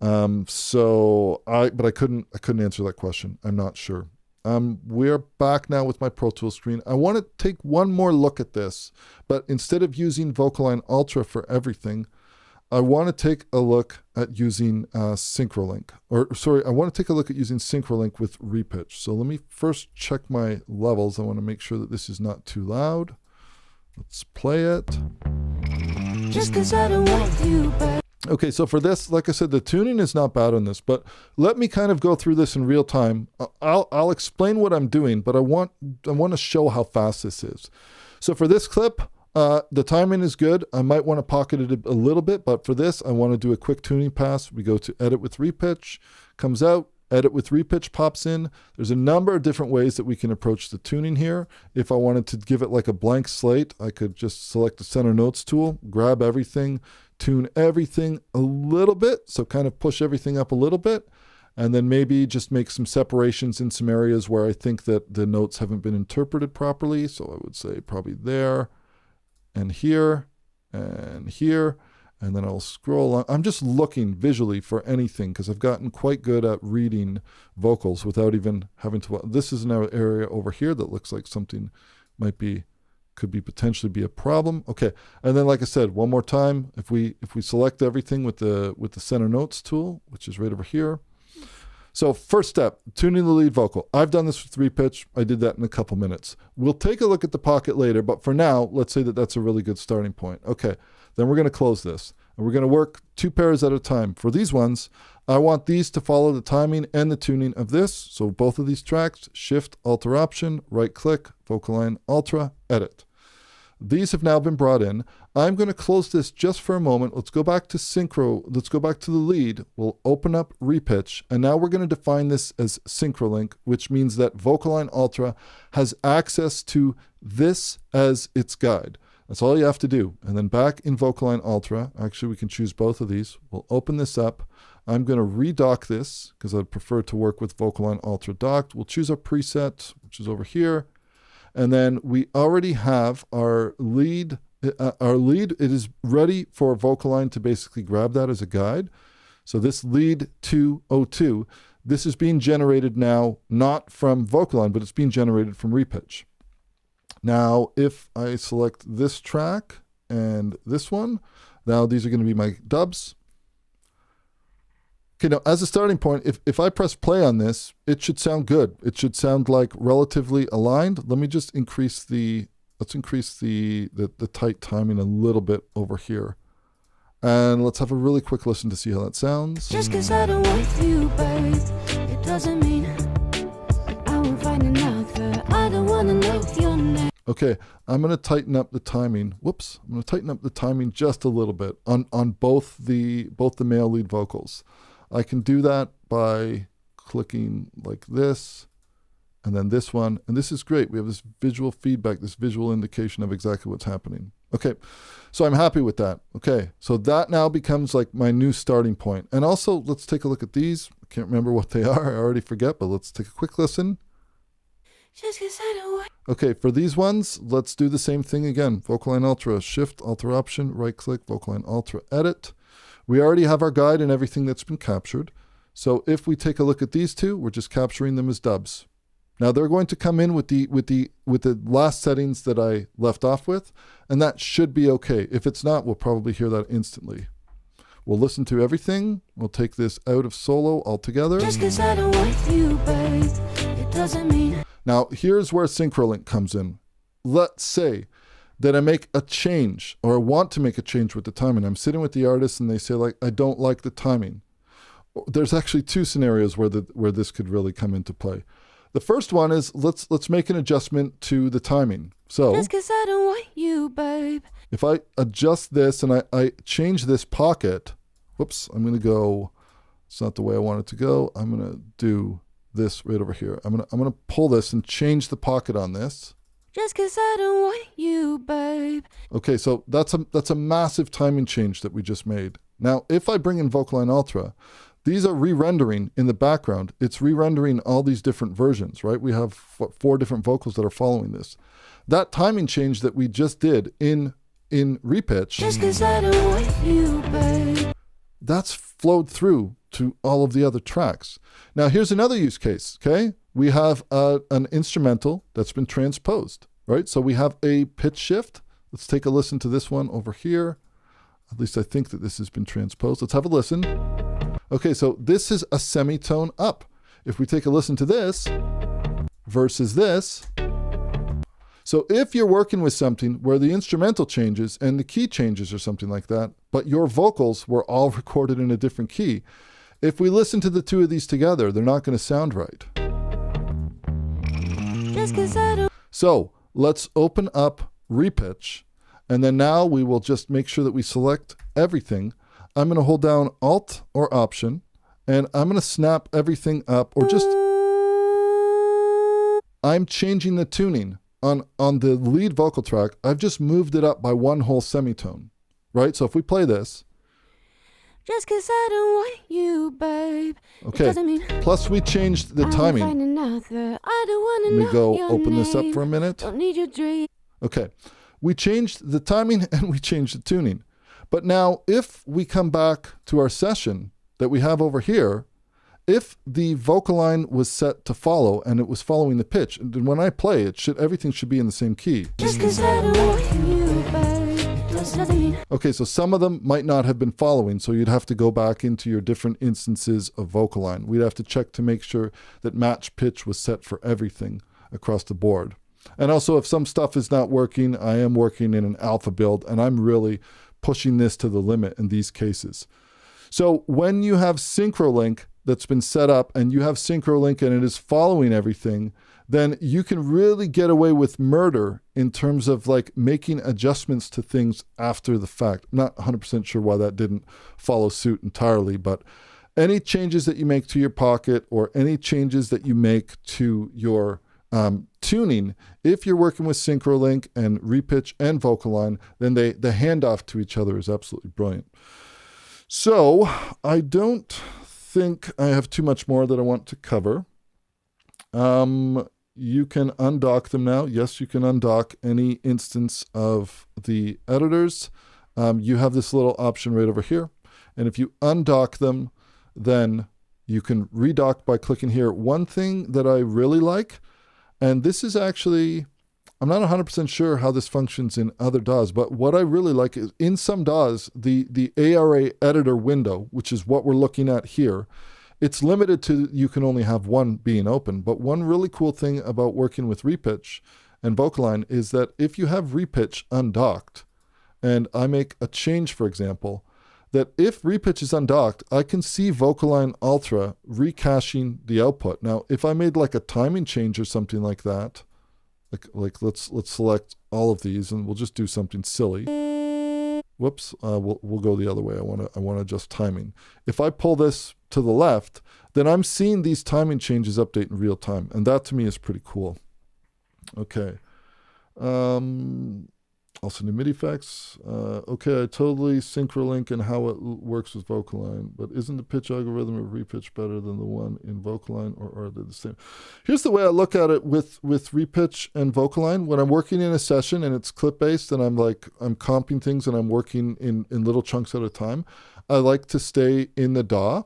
But I couldn't answer that question. I'm not sure. We're back now with my Pro Tools screen. I want to take one more look at this, but instead of using VocAlign Ultra for everything, I want to take a look at using SynchroLink. I want to take a look at using SynchroLink with RePitch. So let me first check my levels. I want to make sure that this is not too loud. Let's play it. Just 'cause I don't want you, but Okay, so for this, like I said, the tuning is not bad on this, but let me kind of go through this in real time. I'll explain what I'm doing, but I want to show how fast this is. So for this clip, the timing is good. I might want to pocket it a little bit, but for this, I want to do a quick tuning pass. We go to Edit with RePitch, comes out, Edit with RePitch pops in. There's a number of different ways that we can approach the tuning here. If I wanted to give it like a blank slate, I could just select the center notes tool, grab everything, tune everything a little bit, so kind of push everything up a little bit, and then maybe just make some separations in some areas where I think that the notes haven't been interpreted properly. So I would say probably there, and here, and here, and then I'll scroll on. I'm just looking visually for anything because I've gotten quite good at reading vocals without even having to. This is an area over here that looks like something could potentially be a problem. Okay, and then like I said, one more time, if we select everything with the center notes tool, which is right over here. So first step, tuning the lead vocal. I've done this with RePitch. I did that in a couple minutes. We'll take a look at the pocket later, but for now, let's say that that's a really good starting point. Okay, then we're going to close this, and we're going to work 2 pairs at a time. For these ones, I want these to follow the timing and the tuning of this. So both of these tracks, Shift, Alt, Option, right-click, VocAlign, Ultra, Edit. These have now been brought in. I'm going to close this just for a moment. Let's go back to Synchro. Let's go back to the lead. We'll open up RePitch. And now we're going to define this as SynchroLink, which means that VocAlign Ultra has access to this as its guide. That's all you have to do. And then back in VocAlign Ultra, actually we can choose both of these. We'll open this up. I'm going to redock this because I'd prefer to work with VocAlign Ultra docked. We'll choose our preset, which is over here. And then we already have our lead. It is ready for VocAlign to basically grab that as a guide. So this lead 202, this is being generated now, not from VocAlign, but it's being generated from RePitch. Now, if I select this track and this one, now these are going to be my dubs. Okay, now as a starting point, if I press play on this, it should sound good. It should sound like relatively aligned. Let me just increase let's increase the tight timing a little bit over here. And let's have a really quick listen to see how that sounds. Just 'cause I don't want you, babe, it doesn't mean I won't find another. I don't wanna know your name. Okay, I'm gonna tighten up the timing. Whoops, I'm gonna tighten up the timing just a little bit on both the male lead vocals. I can do that by clicking like this, and then this one, and this is great. We have this visual feedback, this visual indication of exactly what's happening. Okay, so I'm happy with that. Okay, so that now becomes like my new starting point. And also, let's take a look at these. I can't remember what they are. I already forget, but let's take a quick listen. Just 'cause I don't want. Okay, for these ones, let's do the same thing again. VocAlign Ultra, Shift, Alter Option, right-click, VocAlign Ultra, Edit. We already have our guide and everything that's been captured. So if we take a look at these two, we're just capturing them as dubs. Now they're going to come in with the last settings that I left off with, and that should be okay. If it's not, we'll probably hear that instantly. We'll listen to everything. We'll take this out of solo altogether. Just 'cause I don't want you, babe, it doesn't mean. Now here's where SynchroLink comes in. Let's say that I make a change, or I want to make a change with the timing. I'm sitting with the artist and they say, like, I don't like the timing. There's actually two scenarios where this could really come into play. The first one is let's make an adjustment to the timing. So Just 'cause I don't want you, babe. if I adjust this and I change this pocket, whoops, I'm going to go, it's not the way I want it to go. I'm going to do this right over here. I'm going to pull this and change the pocket on this. Just 'cause I don't want you, babe. Okay, so that's a massive timing change that we just made. Now, if I bring in VocAlign Ultra, these are re-rendering in the background. It's re-rendering all these different versions, right? We have 4 different vocals that are following this. That timing change that we just did in RePitch, Just 'cause I don't want you, babe. that's flowed through to all of the other tracks. Now, here's another use case, okay? We have an instrumental that's been transposed, right? So we have a pitch shift. Let's take a listen to this one over here. At least I think that this has been transposed. Let's have a listen. Okay, so this is a semitone up. If we take a listen to this versus this, so if you're working with something where the instrumental changes and the key changes or something like that, but your vocals were all recorded in a different key, if we listen to the two of these together, they're not going to sound right. Just 'cause I don't. So let's open up RePitch, and then now we will just make sure that we select everything. I'm going to hold down Alt or Option, and I'm going to snap everything up, or just, I'm changing the tuning on the lead vocal track. I've just moved it up by one whole semitone, right? So if we play this. Just 'cause I don't want you, babe. Okay, It doesn't mean plus we changed the I won't timing. find another. I don't wanna Let me know go your open this up name. for a minute. Don't need your dream. Okay, we changed the timing and we changed the tuning. But now if we come back to our session that we have over here, if the vocal line was set to follow and it was following the pitch, then when I play it, everything should be in the same key. Just 'cause I don't want you, babe. It doesn't mean Okay, so some of them might not have been following, so you'd have to go back into your different instances of vocal line. We'd have to check to make sure that match pitch was set for everything across the board. And also, if some stuff is not working, I am working in an alpha build, and I'm really pushing this to the limit in these cases. So when you have SynchroLink that's been set up and you have SynchroLink and it is following everything, then you can really get away with murder in terms of like making adjustments to things after the fact. I'm not 100% sure why that didn't follow suit entirely, but any changes that you make to your pocket or any changes that you make to your tuning, if you're working with SynchroLink and RePitch and VocAlign, then the handoff to each other is absolutely brilliant. So I don't think I have too much more that I want to cover. You can undock them now. Yes, you can undock any instance of the editors. You have this little option right over here. And if you undock them, then you can redock by clicking here. One thing that I really like, and this is actually I'm not 100% sure how this functions in other DAWs, but what I really like is in some DAWs, the ARA editor window, which is what we're looking at here, it's limited to you can only have one being open. But one really cool thing about working with RePitch and VocAlign is that if you have RePitch undocked, and I make a change, for example, that if RePitch is undocked, I can see VocAlign Ultra recaching the output. Now, if I made like a timing change or something like that, like let's select all of these and we'll just do something silly. Whoops, we'll go the other way. I want to adjust timing. If I pull this to the left, then I'm seeing these timing changes update in real time, and that to me is pretty cool. Okay. Also new MIDI effects. Okay, I totally SynchroLink and how it works with VocAlign, but isn't the pitch algorithm of RePitch better than the one in VocAlign, or are they the same? Here's the way I look at it with RePitch and VocAlign. When I'm working in a session and it's clip-based and I'm comping things and I'm working in little chunks at a time, I like to stay in the DAW.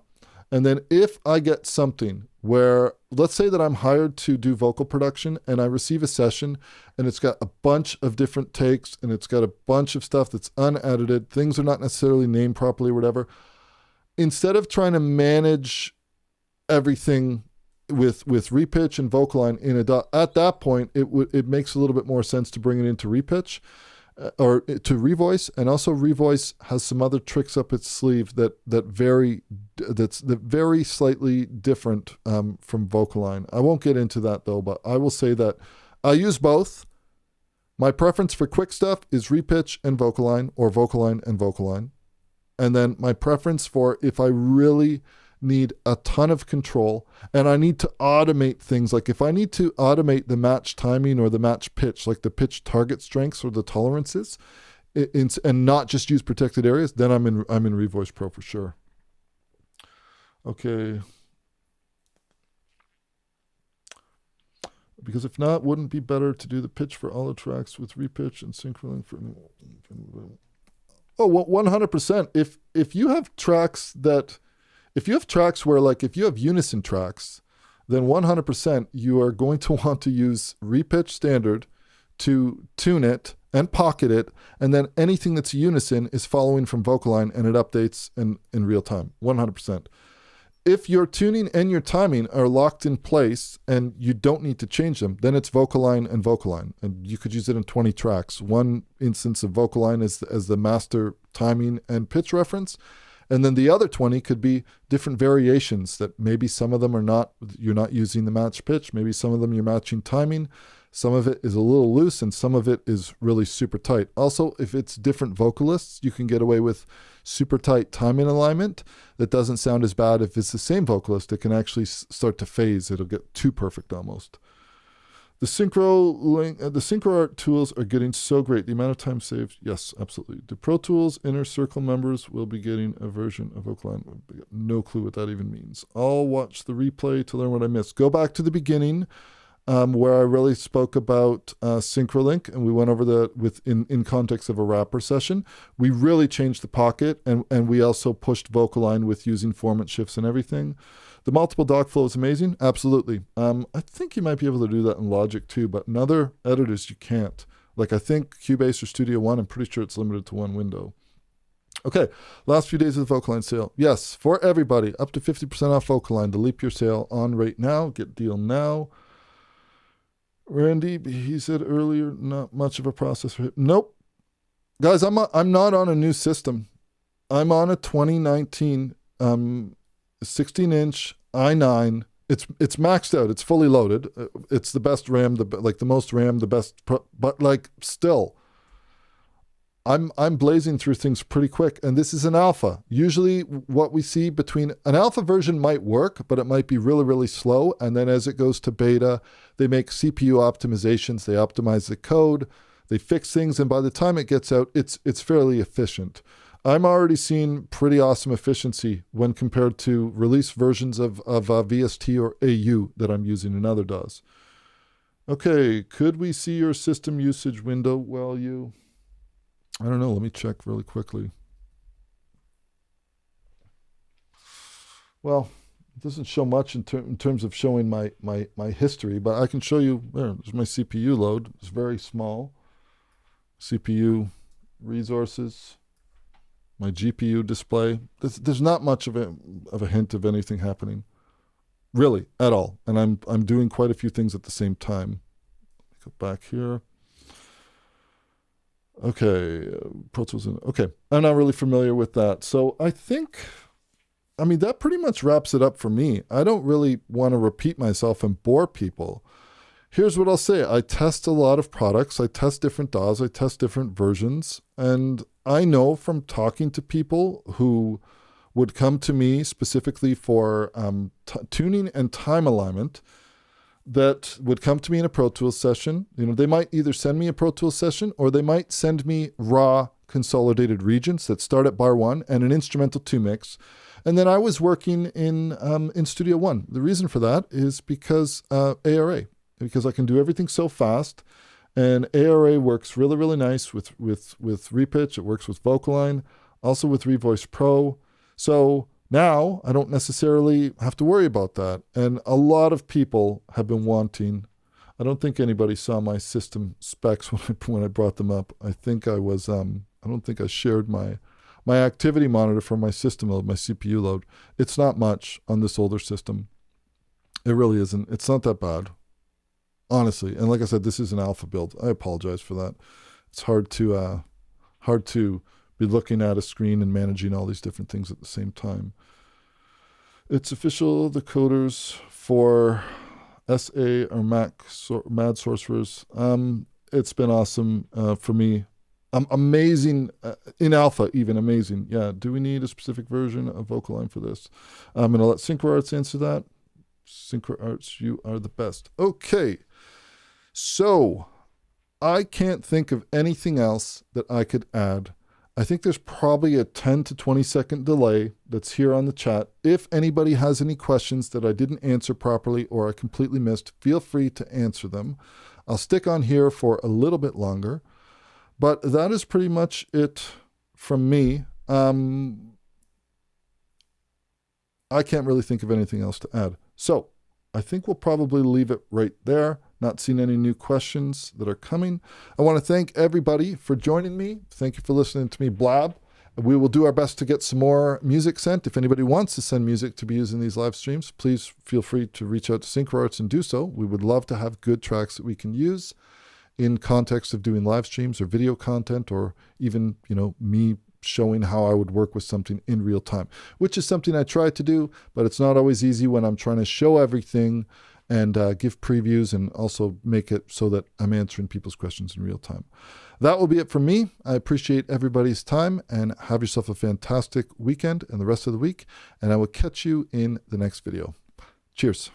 And then if I get something where, let's say that I'm hired to do vocal production and I receive a session and it's got a bunch of different takes and it's got a bunch of stuff that's unedited, things are not necessarily named properly or whatever, instead of trying to manage everything with RePitch and VocAlign in a DAW, at that point, it makes a little bit more sense to bring it into RePitch. Or to Revoice, and also Revoice has some other tricks up its sleeve that's very slightly different from VocAlign. I won't get into that though, but I will say that I use both. My preference for quick stuff is RePitch and VocAlign, or VocAlign and VocAlign, and then my preference for if I really need a ton of control and I need to automate things, like if I need to automate the match timing or the match pitch, like the pitch target strengths or the tolerances, and not just use protected areas, then I'm in Revoice Pro for sure. Okay. Because if not, wouldn't it be better to do the pitch for all the tracks with RePitch and SynchroLink for... Oh, well, 100%. If you have tracks that... If you have tracks where, like, if you have unison tracks, then 100% you are going to want to use RePitch standard to tune it and pocket it, and then anything that's unison is following from VocAlign and it updates in real time, 100%. If your tuning and your timing are locked in place and you don't need to change them, then it's VocAlign and VocAlign, and you could use it in 20 tracks. One instance of VocAlign is as the master timing and pitch reference, and then the other 20 could be different variations that maybe some of them you're not using the match pitch. Maybe some of them you're matching timing. Some of it is a little loose and some of it is really super tight. Also, if it's different vocalists, you can get away with super tight timing alignment that doesn't sound as bad. If it's the same vocalist, it can actually start to phase. It'll get too perfect almost. The SynchroLink, the SynchroArt tools are getting so great. The amount of time saved, yes, absolutely. The Pro Tools Inner Circle members will be getting a version of VocAlign. No clue what that even means. I'll watch the replay to learn what I missed. Go back to the beginning where I really spoke about SynchroLink, and we went over that in context of a rapper session. We really changed the pocket, and we also pushed VocAlign with using formant shifts and everything. The multiple dock flow is amazing. Absolutely. I think you might be able to do that in Logic too, but in other editors you can't. Like I think Cubase or Studio One, I'm pretty sure it's limited to one window. Okay, last few days of the VocAlign sale. Yes, for everybody, up to 50% off VocAlign. The leap year sale on right now. Get deal now. Randy, he said earlier, not much of a process for him. Nope. Guys, I'm not on a new system. I'm on a 2019 16-inch i9. It's maxed out. It's fully loaded. It's the best RAM, the most RAM, the best. But like still, I'm blazing through things pretty quick. And this is an alpha. Usually, what we see between an alpha version might work, but it might be really, really slow. And then as it goes to beta, they make CPU optimizations. They optimize the code. They fix things, and by the time it gets out, it's fairly efficient. I'm already seeing pretty awesome efficiency when compared to release versions of VST or AU that I'm using in other DAWs. Okay, could we see your system usage window while I don't know, let me check really quickly. Well, It doesn't show much in terms of showing my history, but I can show you, there's my CPU load. It's very small. CPU resources, my GPU display. There's not much of a hint of anything happening, really, at all. And I'm doing quite a few things at the same time. Go back here. Okay, Pro Tools. Okay, I'm not really familiar with that. So I think, that pretty much wraps it up for me. I don't really want to repeat myself and bore people. Here's what I'll say. I test a lot of products. I test different DAWs. I test different versions. And I know from talking to people who would come to me specifically for tuning and time alignment, that would come to me in a Pro Tools session. They might either send me a Pro Tools session or they might send me raw consolidated regions that start at bar 1 and an instrumental 2 mix. And then I was working in Studio One. The reason for that is because ARA, because I can do everything so fast, and ARA works really, really nice with RePitch. It works with VocAlign, also with ReVoice Pro. So now I don't necessarily have to worry about that. And a lot of people have been wanting. I don't think anybody saw my system specs when I brought them up. I think I was. I don't think I shared my activity monitor for my system load, my CPU load. It's not much on this older system. It really isn't. It's not that bad, honestly. And like I said, this is an alpha build. I apologize for that. It's hard to be looking at a screen and managing all these different things at the same time. It's official, the coders for SA or Mad Sorcerers. It's been awesome for me. Amazing, in alpha even, amazing. Yeah, do we need a specific version of VocAlign for this? I'm going to let SynchroArts answer that. SynchroArts, you are the best. Okay, so I can't think of anything else that I could add. I think there's probably a 10 to 20 second delay that's here on the chat. If anybody has any questions that I didn't answer properly or I completely missed, feel free to answer them. I'll stick on here for a little bit longer. But that is pretty much it from me. I can't really think of anything else to add. So I think we'll probably leave it right there. Not seeing any new questions that are coming. I want to thank everybody for joining me. Thank you for listening to me blab. We will do our best to get some more music sent. If anybody wants to send music to be used in these live streams, please feel free to reach out to SynchroArts and do so. We would love to have good tracks that we can use in context of doing live streams or video content, or even, me showing how I would work with something in real time, which is something I try to do, but it's not always easy when I'm trying to show everything and give previews and also make it so that I'm answering people's questions in real time. That will be it from me. I appreciate everybody's time, and have yourself a fantastic weekend and the rest of the week, and I will catch you in the next video. Cheers.